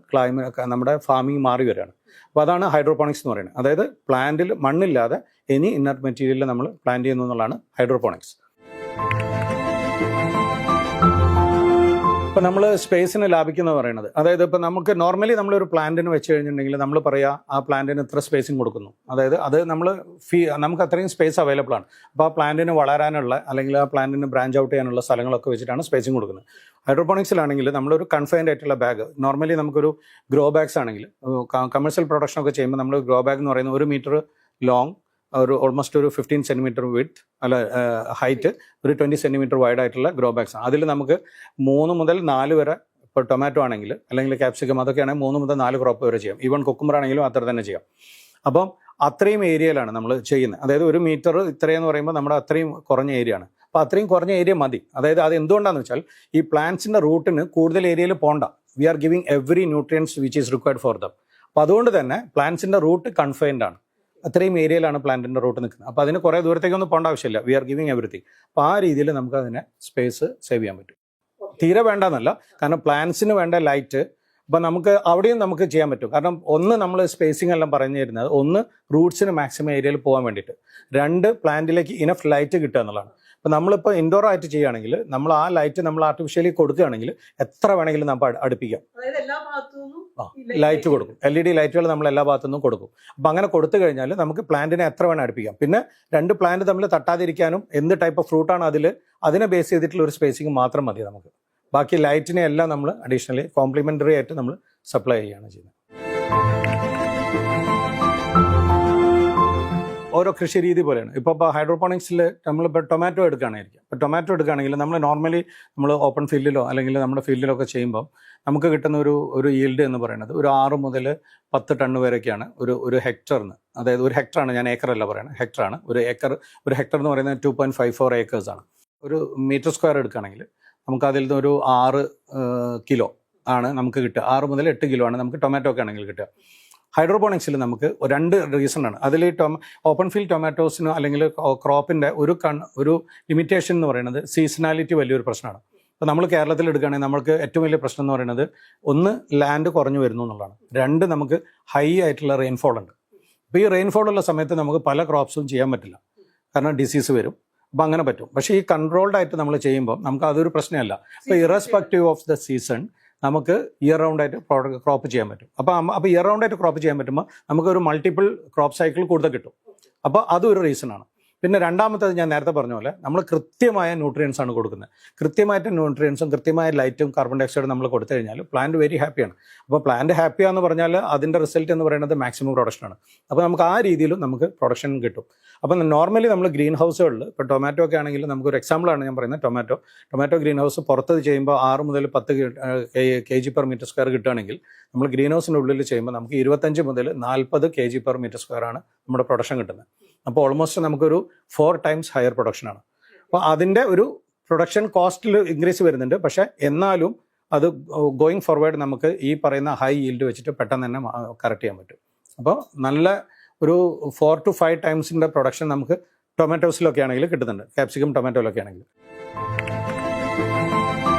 നമ്മുടെ ഫാമിംഗ് മാറി വരികയാണ്. അപ്പോൾ അതാണ് ഹൈഡ്രോപോണിക്സ് എന്ന് പറയുന്നത്. അതായത് പ്ലാന്റിൽ മണ്ണില്ലാതെ എനി ഇന്നർട്ട് മെറ്റീരിയലിൽ നമ്മൾ പ്ലാന്റ് ചെയ്യുന്നു എന്നുള്ളതാണ് ഹൈഡ്രോപോണിക്സ്. ഇപ്പോൾ നമ്മൾ സ്പേസിന് ലാഭിക്കുന്ന പറയുന്നത്, അതായത് ഇപ്പോൾ നമുക്ക് നോർമലി നമ്മളൊരു പ്ലാന്റിന് വെച്ച് കഴിഞ്ഞിട്ടുണ്ടെങ്കിൽ നമ്മൾ പറയുക ആ പ്ലാന്റിന് ഇത്ര സ്പേസിങ് കൊടുക്കുന്നു. അതായത് അത് നമുക്ക് അത്രയും സ്പേസ് അവൈലബിൾ ആണ്. അപ്പോൾ ആ പ്ലാന്റിന് വളരാനുള്ള അല്ലെങ്കിൽ ആ പ്ലാന്റിന് ബ്രാഞ്ച് ഔട്ട് ചെയ്യാനുള്ള സ്ഥലങ്ങളൊക്കെ വെച്ചിട്ടാണ് സ്പേസിങ് കൊടുക്കുന്നത്. ഹൈഡ്രോപോണിക്സിലാണെങ്കിൽ നമ്മളൊരു കൺഫൈൻഡ് ആയിട്ടുള്ള ബാഗ്, നോർമലി നമുക്കൊരു ഗ്രോ ബാഗ്സ് ആണെങ്കിൽ കമേഴ്ഷ്യൽ പ്രൊഡക്ഷൻ ഒക്കെ ചെയ്യുമ്പോൾ നമ്മൾ ഗ്രോ ബാഗ് എന്ന് പറയുന്നത് 1 മീറ്റർ ലോങ്, ഓൾമോസ്റ്റ് ഒരു 15 സെൻറ്റിമീറ്റർ വിഡ്ത്ത് അല്ല ഹൈറ്റ്, ഒരു 20 സെൻറ്റിമീറ്റർ വൈഡ് ആയിട്ടുള്ള ഗ്രോ ബാഗ്സ് ആണ്. അതിൽ നമുക്ക് 3 മുതൽ 4 വരെ, ഇപ്പോൾ ടൊമാറ്റോ ആണെങ്കിൽ അല്ലെങ്കിൽ ക്യാപ്സിക്കം അതൊക്കെ ആണെങ്കിൽ 3 മുതൽ 4 ക്രോപ്പ് വരെ ചെയ്യാം. ഈവൻ കുക്കുംബർ ആണെങ്കിലും അത്ര തന്നെ ചെയ്യാം. അപ്പം അത്രയും ഏരിയയിലാണ് നമ്മൾ ചെയ്യുന്നത്. അതായത് 1 മീറ്റർ ഇത്രയെന്ന് പറയുമ്പോൾ നമ്മുടെ അത്രയും കുറഞ്ഞ ഏരിയ ആണ്. അപ്പോൾ അത്രയും കുറഞ്ഞ ഏരിയ മതി. അതായത് അത് എന്തുകൊണ്ടാണെന്ന് വെച്ചാൽ ഈ പ്ലാന്റ്സിൻ്റെ റൂട്ടിന് കൂടുതൽ ഏരിയയിൽ പോകണ്ട. We are giving every nutrients which is required for them. അപ്പോൾ അതുകൊണ്ട് തന്നെ പ്ലാന്റ്സിൻ്റെ റൂട്ട് കൺഫൈൻഡ് ആണ്. അത്രയും ഏരിയയിലാണ് പ്ലാന്റിൻ്റെ റൂട്ട് നിൽക്കുന്നത്. അപ്പോൾ അതിന് കുറേ ദൂരത്തേക്കൊന്നും പോകേണ്ട ആവശ്യമില്ല. We are giving everything. അപ്പോൾ ആ രീതിയിൽ നമുക്ക് അതിനെ സ്പേസ് സേവ് ചെയ്യാൻ പറ്റും. തീരെ വേണ്ടെന്നല്ല, കാരണം പ്ലാന്റ്സിന് വേണ്ട ലൈറ്റ് അപ്പോൾ നമുക്ക് അവിടെയും നമുക്ക് ചെയ്യാൻ പറ്റും. കാരണം ഒന്ന് നമ്മൾ സ്പേസിംഗ് എല്ലാം പറഞ്ഞു തരുന്നത്, ഒന്ന് റൂട്ട്സിന് മാക്സിമം ഏരിയയിൽ പോകാൻ വേണ്ടിയിട്ട്, 2 പ്ലാന്റിലേക്ക് ഇനഫ് ലൈറ്റ് കിട്ടുക എന്നുള്ളതാണ്. അപ്പോൾ നമ്മളിപ്പോൾ ഇൻഡോർ ആയിട്ട് ചെയ്യുകയാണെങ്കിൽ നമ്മൾ ആ ലൈറ്റ് നമ്മൾ ആർട്ടിഫിഷ്യലി കൊടുക്കുകയാണെങ്കിൽ എത്ര വേണമെങ്കിലും നമുക്ക് അടുപ്പിക്കാം. ലൈറ്റ് കൊടുക്കും, LED ലൈറ്റുകൾ നമ്മൾ എല്ലാ ഭാഗത്തുനിന്നും കൊടുക്കും. അപ്പോൾ അങ്ങനെ കൊടുത്തു കഴിഞ്ഞാൽ നമുക്ക് പ്ലാന്റിനെ എത്ര വേണം അടുപ്പിക്കാം. പിന്നെ 2 പ്ലാന്റ് തമ്മിൽ തട്ടാതിരിക്കാനും എന്ത് ടൈപ്പ് ഓഫ് ഫ്രൂട്ടാണ് അതിനെ ബേസ് ചെയ്തിട്ടുള്ള ഒരു സ്പേസിങ് മാത്രം മതി നമുക്ക്. ബാക്കി ലൈറ്റിനെ എല്ലാം നമ്മൾ അഡീഷണലി കോംപ്ലിമെൻ്ററി ആയിട്ട് നമ്മൾ സപ്ലൈ ചെയ്യുകയാണ് ചെയ്യുന്നത്. ഓരോ കൃഷി രീതി പോലെയാണ്. ഇപ്പോൾ ഹൈഡ്രോപോണിക്സിൽ നമ്മളിപ്പോൾ ടൊമാറ്റോ എടുക്കുകയാണെങ്കിൽ, ഇപ്പോൾ ടൊമാറ്റോ എടുക്കുകയാണെങ്കിൽ നമ്മൾ നോർമലി നമ്മൾ ഓപ്പൺ ഫീൽഡിലോ അല്ലെങ്കിൽ നമ്മുടെ ഫീൽഡിലോ ഒക്കെ ചെയ്യുമ്പോൾ നമുക്ക് കിട്ടുന്ന ഒരു ഈൽഡ് എന്ന് പറയുന്നത് ഒരു 6 മുതൽ 10 ടൺ വരെയൊക്കെയാണ് ഒരു ഹെക്ടറിന്. അതായത് ഒരു ഹെക്ടറാണ്, ഞാൻ ഏക്കറല്ല പറയുന്നത്, ഹെക്ടറാണ്. ഒരു ഹെക്ടർ എന്ന് പറയുന്നത് 2.54 ഏക്കേഴ്സാണ്. ഒരു മീറ്റർ സ്ക്വയർ എടുക്കുകയാണെങ്കിൽ നമുക്ക് അതിൽ നിന്ന് ഒരു 6 കിലോ ആണ് നമുക്ക് കിട്ടുക. 6 മുതൽ 8 കിലോ ആണ് നമുക്ക് ടൊമാറ്റോ ഒക്കെ ആണെങ്കിൽ കിട്ടുക. ഹൈഡ്രോപോണിക്സിൽ നമുക്ക് 2 റീസണാണ്. അതിൽ ഓപ്പൺ ഫീൽഡ് ടൊമാറ്റോസിന് അല്ലെങ്കിൽ ക്രോപ്പിൻ്റെ ഒരു ലിമിറ്റേഷൻ എന്ന് പറയുന്നത് സീസണാലിറ്റി വലിയൊരു പ്രശ്നമാണ്. ഇപ്പോൾ നമ്മൾ കേരളത്തിൽ എടുക്കുകയാണെങ്കിൽ നമുക്ക് ഏറ്റവും വലിയ പ്രശ്നം എന്ന് പറയുന്നത്, ഒന്ന് ലാൻഡ് കുറഞ്ഞു വരുന്നു എന്നുള്ളതാണ്. 2 നമുക്ക് ഹൈ ആയിട്ടുള്ള റെയിൻഫോൾ ഉണ്ട്. അപ്പോൾ ഈ റെയിൻഫോൾ ഉള്ള സമയത്ത് നമുക്ക് പല ക്രോപ്സും ചെയ്യാൻ പറ്റില്ല, കാരണം ഡിസീസ് വരും. അപ്പോൾ അങ്ങനെ പറ്റും. പക്ഷേ ഈ കൺട്രോൾഡ് ആയിട്ട് നമ്മൾ ചെയ്യുമ്പോൾ നമുക്ക് അതൊരു പ്രശ്നമല്ല. അപ്പോൾ ഇറസ്പെക്റ്റീവ് ഓഫ് ദ സീസൺ നമുക്ക് ഇയർ റൗണ്ട് ആയിട്ട് ക്രോപ്പ് ചെയ്യാൻ പറ്റും. അപ്പോൾ ഇയർ റൗണ്ട് ആയിട്ട് ക്രോപ്പ് ചെയ്യാൻ പറ്റുമ്പോൾ നമുക്കൊരു മൾട്ടിപ്പിൾ ക്രോപ്പ് സൈക്കിൾ കൂടുതൽ കിട്ടും. അപ്പോൾ അതും ഒരു റീസണാണ്. പിന്നെ രണ്ടാമത്തേത് ഞാൻ നേരത്തെ പറഞ്ഞ പോലെ നമ്മൾ കൃത്യമായ ന്യൂട്രിയൻസ് ആണ് കൊടുക്കുന്നത്. കൃത്യമായിട്ട് ന്യൂട്രിയൻസും കൃത്യമായ ലൈറ്റും കാർബൺ ഡൈ ഓക്സൈഡും നമ്മൾ കൊടുത്തു കഴിഞ്ഞാൽ പ്ലാന്റ് വെരി ഹാപ്പിയാണ്. അപ്പോൾ പ്ലാന്റ് ഹാപ്പിയാന്ന് പറഞ്ഞാൽ അതിൻ്റെ റിസൾട്ട് എന്ന് പറയുന്നത് മാക്സിമം പ്രൊഡക്ഷനാണ്. അപ്പോൾ നമുക്ക് ആ രീതിയിലും നമുക്ക് പ്രൊഡക്ഷൻ കിട്ടും. അപ്പം നോർമലി നമ്മൾ ഗ്രീൻ ഹൗസുകളിൽ ഇപ്പോൾ ടൊമാറ്റോ ഒക്കെ ആണെങ്കിൽ നമുക്കൊരു എക്സാമ്പിളാണ് ഞാൻ പറയുന്നത്. ടൊമാറ്റോ ഗ്രീൻ ഹൗസ് പുറത്ത് ചെയ്യുമ്പോൾ 6 മുതൽ 10 kg/m² കിട്ടുകയാണെങ്കിൽ നമ്മൾ ഗ്രീൻ ഹൗസിൻ്റെ ഉള്ളിൽ ചെയ്യുമ്പോൾ നമുക്ക് 25 മുതൽ 40 kg/m² ആണ് നമ്മുടെ പ്രൊഡക്ഷൻ കിട്ടുന്നത്. അപ്പോൾ ഓൾമോസ്റ്റ് നമുക്കൊരു 4 times ഹയർ പ്രൊഡക്ഷനാണ്. അപ്പോൾ അതിൻ്റെ ഒരു പ്രൊഡക്ഷൻ കോസ്റ്റിൽ ഇൻക്രീസ് വരുന്നുണ്ട്. പക്ഷേ എന്നാലും അത് ഗോയിങ് ഫോർവേഡ് നമുക്ക് ഈ പറയുന്ന ഹൈ ഈൽഡ് വെച്ചിട്ട് പെട്ടെന്ന് തന്നെ കറക്റ്റ് ചെയ്യാൻ പറ്റും. അപ്പോൾ നല്ല ഒരു 4 to 5 ടൈംസിൻ്റെ പ്രൊഡക്ഷൻ നമുക്ക് ടൊമാറ്റോസിലൊക്കെ ആണെങ്കിൽ കിട്ടുന്നുണ്ട്, ക്യാപ്സിക്കം ടൊമാറ്റോയിലൊക്കെ ആണെങ്കിൽ.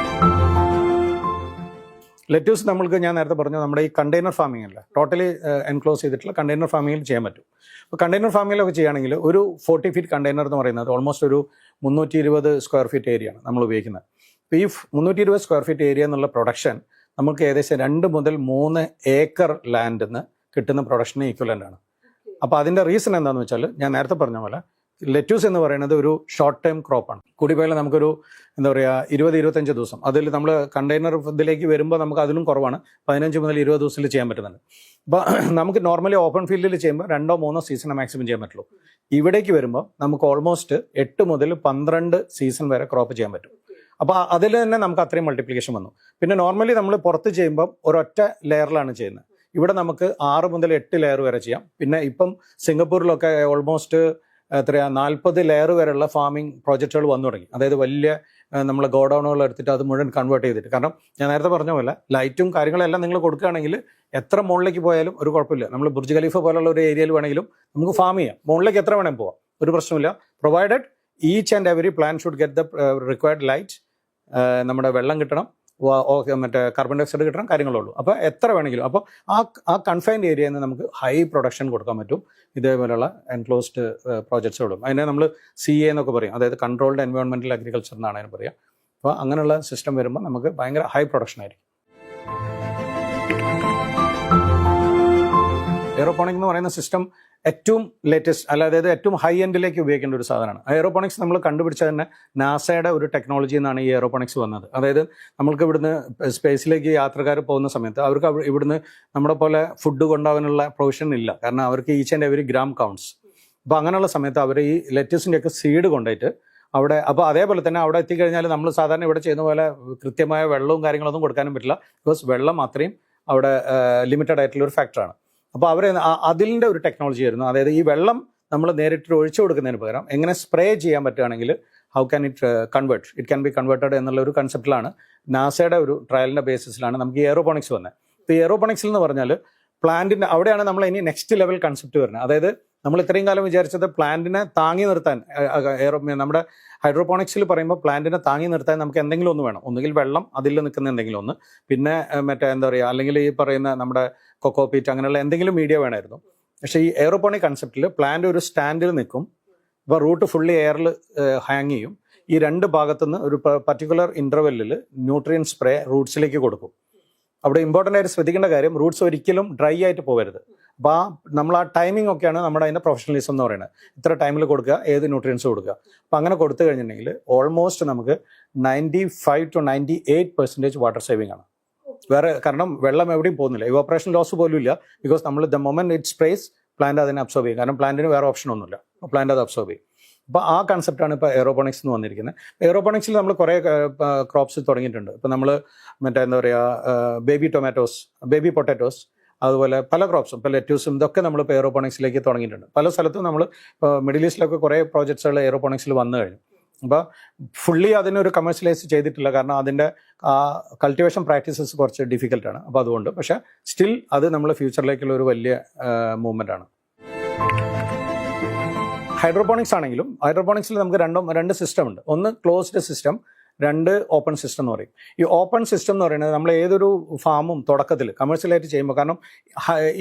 ലെറ്റ്യൂസ് നമ്മൾക്ക് ഞാൻ നേരത്തെ പറഞ്ഞു നമ്മുടെ ഈ കണ്ടെയ്നർ ഫാമിംഗ് അല്ല, ടോട്ടലി എൻക്ലോസ് ചെയ്തിട്ടുള്ള കണ്ടെയ്നർ ഫാമിങ്ങിൽ ചെയ്യാൻ പറ്റും. അപ്പോൾ കണ്ടെയ്നർ ഫാമിങ്ങിലൊക്കെ ചെയ്യുകയാണെങ്കിൽ ഒരു 40 feet കണ്ടെയ്നർ എന്ന് പറയുന്നത് ഓൾമോസ്റ്റ് ഒരു 320 square feet ഏരിയയാണ് നമ്മൾ ഉപയോഗിക്കുന്നത്. അപ്പോൾ ഈ 320 square feet ഏരിയ എന്നുള്ള പ്രൊഡക്ഷൻ നമുക്ക് ഏകദേശം 2 മുതൽ 3 ഏക്കർ ലാൻഡിൽ നിന്ന് കിട്ടുന്ന പ്രൊഡക്ഷന് ഈക്വലൻ്റ് ആണ്. അപ്പോൾ അതിൻ്റെ റീസൺ എന്താണെന്ന് വെച്ചാൽ ഞാൻ നേരത്തെ പറഞ്ഞ പോലെ ലെറ്റ്യൂസ് എന്ന് പറയുന്നത് ഒരു ഷോർട്ട് ടൈം ക്രോപ്പാണ്. കൂടിപ്പോയാൽ നമുക്കൊരു 20-25 ദിവസം, അതിൽ നമ്മൾ കണ്ടെയ്നർ ഇതിലേക്ക് വരുമ്പോൾ നമുക്ക് അതിലും കുറവാണ്, 15 മുതൽ 20 ദിവസത്തിൽ ചെയ്യാൻ പറ്റുന്നുണ്ട്. അപ്പോൾ നമുക്ക് നോർമലി ഓപ്പൺ ഫീൽഡിൽ ചെയ്യുമ്പോൾ 2-3 സീസണേ മാക്സിമം ചെയ്യാൻ പറ്റുള്ളൂ. ഇവിടേക്ക് വരുമ്പോൾ നമുക്ക് ഓൾമോസ്റ്റ് 8 മുതൽ 12 സീസൺ വരെ ക്രോപ്പ് ചെയ്യാൻ പറ്റും. അപ്പോൾ അതിൽ തന്നെ നമുക്ക് അത്രയും മൾട്ടിപ്ലിക്കേഷൻ വന്നു. പിന്നെ നോർമലി നമ്മൾ പുറത്ത് ചെയ്യുമ്പോൾ ഒരൊറ്റ ലെയറിലാണ് ചെയ്യുന്നത്. ഇവിടെ നമുക്ക് 6 മുതൽ 8 ലെയർ വരെ ചെയ്യാം. പിന്നെ ഇപ്പം സിംഗപ്പൂരിലൊക്കെ ഓൾമോസ്റ്റ് 40 ലെയർ വരെയുള്ള ഫാമിംഗ് പ്രോജക്റ്റുകൾ വന്നു തുടങ്ങി. അതായത് വലിയ നമ്മൾ ഗോഡൗണുകൾ എടുത്തിട്ട് അത് മുഴുവൻ കൺവേർട്ട് ചെയ്തിട്ട്. കാരണം ഞാൻ നേരത്തെ പറഞ്ഞ പോലെ ലൈറ്റും കാര്യങ്ങളെല്ലാം നിങ്ങൾ കൊടുക്കുകയാണെങ്കിൽ എത്ര മുകളിലേക്ക് പോയാലും ഒരു കുഴപ്പമില്ല. നമ്മൾ ബുർജ് ഖലീഫ പോലുള്ള ഒരു ഏരിയയിൽ വേണമെങ്കിലും നമുക്ക് ഫാം ചെയ്യാം. മുകളിലേക്ക് എത്ര വേണമെങ്കിലും പോവാം, ഒരു പ്രശ്നമില്ല. Provided each and every plan should get the required light, നമ്മുടെ വെള്ളം കിട്ടണം, മറ്റേ കാർബൺ ഡയോക്സൈഡ് കിട്ടണം, കാര്യങ്ങളുള്ളൂ. അപ്പോൾ എത്ര വേണമെങ്കിലും. അപ്പോൾ ആ കൺഫൈൻഡ് ഏരിയയിൽ നിന്ന് നമുക്ക് ഹൈ പ്രൊഡക്ഷൻ കൊടുക്കാൻ പറ്റും ഇതേപോലെയുള്ള എൻക്ലോസ്ഡ് പ്രോജക്ട്സുകളും. അതിനെ നമ്മൾ CA എന്നൊക്കെ പറയും, അതായത് കൺട്രോൾഡ് എൻവയോൺമെൻറ്റൽ അഗ്രികൾച്ചർ എന്നാണ് അതിന് പറയുക. അപ്പോൾ അങ്ങനെയുള്ള സിസ്റ്റം വരുമ്പോൾ നമുക്ക് ഭയങ്കര ഹൈ പ്രൊഡക്ഷൻ ആയിരിക്കും. എയറോപോണിക് എന്ന് പറയുന്ന സിസ്റ്റം ഏറ്റവും ലേറ്റസ്റ്റ് അതായത് ഏറ്റവും ഹൈ എൻഡിലേക്ക് ഉപയോഗിക്കേണ്ട ഒരു സാധനമാണ്. എയറോപോണിക്സ് നമ്മൾ കണ്ടുപിടിച്ച തന്നെ നാസയുടെ ഒരു ടെക്നോളജി എന്നാണ് ഈ എയറോപോണിക്സ് വന്നത്. അതായത് നമ്മൾക്ക് ഇവിടുന്ന് സ്പേസിലേക്ക് യാത്രക്കാർ പോകുന്ന സമയത്ത് അവർക്ക് ഇവിടുന്ന് നമ്മുടെ പോലെ ഫുഡ് കൊണ്ടുപോകാനുള്ള പ്രൊവിഷൻ ഇല്ല. കാരണം അവർക്ക് each and every gram counts. അപ്പോൾ അങ്ങനെയുള്ള സമയത്ത് അവർ ഈ ലെറ്റസിൻ്റെയൊക്കെ സീഡ് കൊണ്ടുപോയിട്ട് അവിടെ, അപ്പോൾ അതേപോലെ തന്നെ അവിടെ എത്തിക്കഴിഞ്ഞാൽ നമ്മൾ സാധാരണ ഇവിടെ ചെയ്യുന്ന പോലെ കൃത്യമായ വെള്ളവും കാര്യങ്ങളൊന്നും കൊടുക്കാനും പറ്റില്ല. ബിക്കോസ് വെള്ളം അത്രയും അവിടെ ലിമിറ്റഡ് ആയിട്ടുള്ള ഒരു ഫാക്ടറാണ്. അപ്പോൾ അവർ അതിൻ്റെ ഒരു ടെക്നോളജി ആയിരുന്നു. അതായത് ഈ വെള്ളം നമ്മൾ നേരിട്ട് ഒഴിച്ചു കൊടുക്കുന്നതിന് പകരം എങ്ങനെ സ്പ്രേ ചെയ്യാൻ പറ്റുകയാണെങ്കിൽ how can it can be converted എന്നുള്ള ഒരു കൺസെപ്റ്റിലാണ്, നാസയുടെ ഒരു ട്രയലിൻ്റെ ബേസിസിലാണ് നമുക്ക് ഈ എയറോപോണിക്സ് വന്നത്. ഇപ്പോൾ ഈ എയറോപോണിക്സിൽ എന്ന് പറഞ്ഞാൽ പ്ലാന്റിൻ്റെ അവിടെയാണ് നമ്മൾ ഇനി നെക്സ്റ്റ് ലെവൽ കൺസെപ്റ്റ് വരുന്നത്. അതായത് നമ്മൾ ഇത്രയും കാലം വിചാരിച്ചത് പ്ലാന്റിനെ താങ്ങി നിർത്താൻ, നമ്മുടെ ഹൈഡ്രോപോണിക്സിൽ പറയുമ്പോൾ പ്ലാന്റിനെ താങ്ങി നിർത്താൻ നമുക്ക് എന്തെങ്കിലും ഒന്ന് വേണം. ഒന്നുകിൽ വെള്ളം, അതിൽ നിൽക്കുന്ന എന്തെങ്കിലും ഒന്ന്, പിന്നെ അല്ലെങ്കിൽ ഈ പറയുന്ന നമ്മുടെ കൊക്കോ പീറ്റ് അങ്ങനെയുള്ള എന്തെങ്കിലും മീഡിയ വേണമായിരുന്നു. പക്ഷേ ഈ എയറോപോണിക് കൺസെപ്റ്റിൽ പ്ലാന്റ് ഒരു സ്റ്റാൻഡിൽ നിൽക്കും. ഇപ്പോൾ റൂട്ട് ഫുള്ളി എയറിൽ ഹാങ് ചെയ്യും. ഈ 2 ഭാഗത്തുനിന്ന് ഒരു പർട്ടിക്കുലർ ഇൻ്റർവെല്ലിൽ ന്യൂട്രിയൻ സ്പ്രേ റൂട്ട്സിലേക്ക് കൊടുക്കും. അവിടെ ഇമ്പോർട്ടൻ്റ് ആയിട്ട് ശ്രദ്ധിക്കേണ്ട കാര്യം, റൂട്ട്സ് ഒരിക്കലും ഡ്രൈ ആയിട്ട് പോകരുത്. അപ്പോൾ നമ്മൾ ആ ടൈമിംഗ് ഒക്കെയാണ് നമ്മുടെ അതിൻ്റെ പ്രൊഫഷണലിസം എന്ന് പറയുന്നത്. ഇത്ര ടൈമിൽ കൊടുക്കുക, ഏത് ന്യൂട്രിയൻസ് കൊടുക്കുക. അപ്പോൾ അങ്ങനെ കൊടുത്തു കഴിഞ്ഞിട്ടുണ്ടെങ്കിൽ ഓൾമോസ്റ്റ് നമുക്ക് 95 to 98% വാട്ടർ സേവിംഗ് ആണ്. കാരണം വെള്ളം എവിടെയും പോകുന്നില്ല, ഇവോപ്പറേഷൻ ലോസ് പോലും ഇല്ല. ബിക്കോസ് നമ്മൾ the moment it sprays plant അതിനെ അബ്സോർബ് ചെയ്യും. കാരണം പ്ലാന്റിന് വേറെ ഓപ്ഷൻ ഒന്നുമില്ല, പ്ലാന്റ് അത് അബ്സോർബ് ചെയ്യും. അപ്പോൾ ആ കൺസെപ്റ്റാണ് ഇപ്പോൾ എയറോപോണിക്സ് എന്ന് വന്നിരിക്കുന്നത്. എയറോപോണിക്സിൽ നമ്മൾ കുറേ ക്രോപ്സ് തുടങ്ങിയിട്ടുണ്ട്. ഇപ്പോൾ നമ്മൾ ബേബി ടൊമാറ്റോസ്, ബേബി പൊട്ടാറ്റോസ്, അതുപോലെ പല ക്രോപ്സും, ഇപ്പോൾ ലെറ്റ്യൂസും, ഇതൊക്കെ നമ്മളിപ്പോൾ എയറോപോണിക്സിലേക്ക് തുടങ്ങിയിട്ടുണ്ട്. പല സ്ഥലത്തും നമ്മൾ മിഡിൽ ഈസ്റ്റിലൊക്കെ കുറേ പ്രോജക്ട്സുകൾ എയറോപോണിക്സിൽ വന്നു കഴിഞ്ഞു. അപ്പോൾ ഫുള്ളി അതിനൊരു കമേഴ്ഷ്യലൈസ് ചെയ്തിട്ടില്ല. കാരണം അതിൻ്റെ കൾട്ടിവേഷൻ പ്രാക്ടീസസ് കുറച്ച് ഡിഫിക്കൽട്ടാണ്. അപ്പോൾ അതുകൊണ്ട്, പക്ഷേ സ്റ്റിൽ അത് നമ്മൾ ഫ്യൂച്ചറിലേക്കുള്ള ഒരു വലിയ മൂവ്മെൻ്റ് ആണ്. ഹൈഡ്രോപോണിക്സ് ആണെങ്കിലും ഹൈഡ്രോപോണിക്സിൽ നമുക്ക് രണ്ട് സിസ്റ്റം ഉണ്ട്. ഒന്ന് ക്ലോസ്ഡ് സിസ്റ്റം, 2 ഓപ്പൺ സിസ്റ്റം എന്ന് പറയും. ഈ ഓപ്പൺ സിസ്റ്റം എന്ന് പറയുന്നത് നമ്മൾ ഏതൊരു ഫാമും തുടക്കത്തിൽ കമേഴ്ഷ്യലായിട്ട് ചെയ്യുമ്പോൾ, കാരണം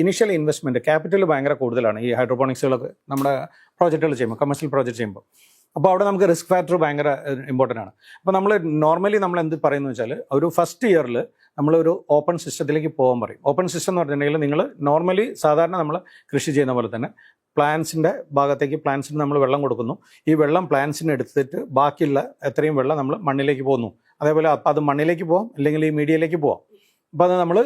ഇനിഷ്യൽ ഇൻവെസ്റ്റ്മെൻറ്റ് ക്യാപിറ്റൽ ഭയങ്കര കൂടുതലാണ് ഈ ഹൈഡ്രോപോണിക്സുകളൊക്കെ നമ്മുടെ പ്രോജക്റ്റുകൾ ചെയ്യുമ്പോൾ, കമേഴ്ഷ്യൽ പ്രോജക്റ്റ് ചെയ്യുമ്പോൾ. അപ്പോൾ അവിടെ നമുക്ക് റിസ്ക് ഫാക്ടർ ഭയങ്കര ഇമ്പോർട്ടൻ്റ് ആണ്. അപ്പോൾ നമ്മൾ നോർമലി നമ്മൾ എന്ത് പറയുന്നത് വെച്ചാൽ, ഒരു ഫസ്റ്റ് ഇയറിൽ നമ്മളൊരു ഓപ്പൺ സിസ്റ്റത്തിലേക്ക് പോകാൻ പറയും. ഓപ്പൺ സിസ്റ്റം എന്ന് പറഞ്ഞിട്ടുണ്ടെങ്കിൽ നിങ്ങൾ നോർമലി സാധാരണ നമ്മൾ കൃഷി ചെയ്യുന്ന പോലെ തന്നെ പ്ലാന്റ്സിൻ്റെ ഭാഗത്തേക്ക് പ്ലാന്റ്സിന് നമ്മൾ വെള്ളം കൊടുക്കുന്നു. ഈ വെള്ളം പ്ലാന്റ്സിന് എടുത്തിട്ട് ബാക്കിയുള്ള എത്രയും വെള്ളം നമ്മൾ മണ്ണിലേക്ക് പോകുന്നു. അതേപോലെ അത് മണ്ണിലേക്ക് പോകാം, അല്ലെങ്കിൽ ഈ മീഡിയയിലേക്ക് പോകാം. അപ്പോൾ അത് നമ്മൾ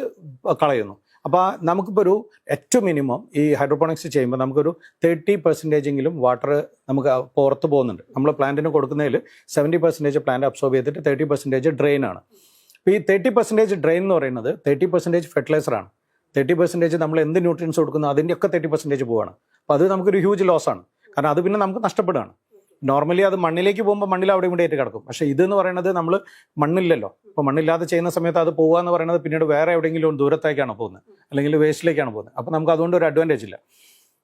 കളയുന്നു. അപ്പോൾ നമുക്കിപ്പോൾ ഒരു ഏറ്റവും മിനിമം ഈ ഹൈഡ്രോപോണിക്സ് ചെയ്യുമ്പോൾ നമുക്കൊരു 30% വാട്ടർ നമുക്ക് പുറത്ത് പോകുന്നുണ്ട്. നമ്മൾ പ്ലാന്റിന് കൊടുക്കുന്നതിൽ 70% പ്ലാന്റ് അബ്സോർബ് ചെയ്തിട്ട് 30% ഡ്രെയിൻ ആണ്. അപ്പോൾ ഈ 30% ഡ്രെയിൻ എന്ന് പറയുന്നത് 30% ഫെർട്ടിലൈസറാണ്. 30% നമ്മൾ എന്ത് ന്യൂട്രിയൻസ് കൊടുക്കുന്നു അതിൻ്റെയൊക്കെ 30% പോവാണ്. അപ്പോൾ അത് നമുക്കൊരു ഹ്യൂജ് ലോസ് ആണ്. കാരണം അത് പിന്നെ നമുക്ക് നഷ്ടപ്പെടുകയാണ്. നോർമലി അത് മണ്ണിലേക്ക് പോകുമ്പോൾ മണ്ണിൽ അവിടെ ഇവിടെ ആയിട്ട് കിടക്കും. പക്ഷേ ഇതെന്ന് പറയുന്നത് നമ്മൾ മണ്ണില്ലല്ലോ. അപ്പോൾ മണ്ണില്ലാതെ ചെയ്യുന്ന സമയത്ത് അത് പോകുക എന്ന് പറയുന്നത് പിന്നീട് വേറെ എവിടെയെങ്കിലും ദൂരത്തേക്കാണ് പോകുന്നത്, അല്ലെങ്കിൽ വേസ്റ്റിലേക്കാണ് പോകുന്നത്. അപ്പോൾ നമുക്ക് അതുകൊണ്ട് ഒരു അഡ്വാൻറ്റേജ് ഇല്ല.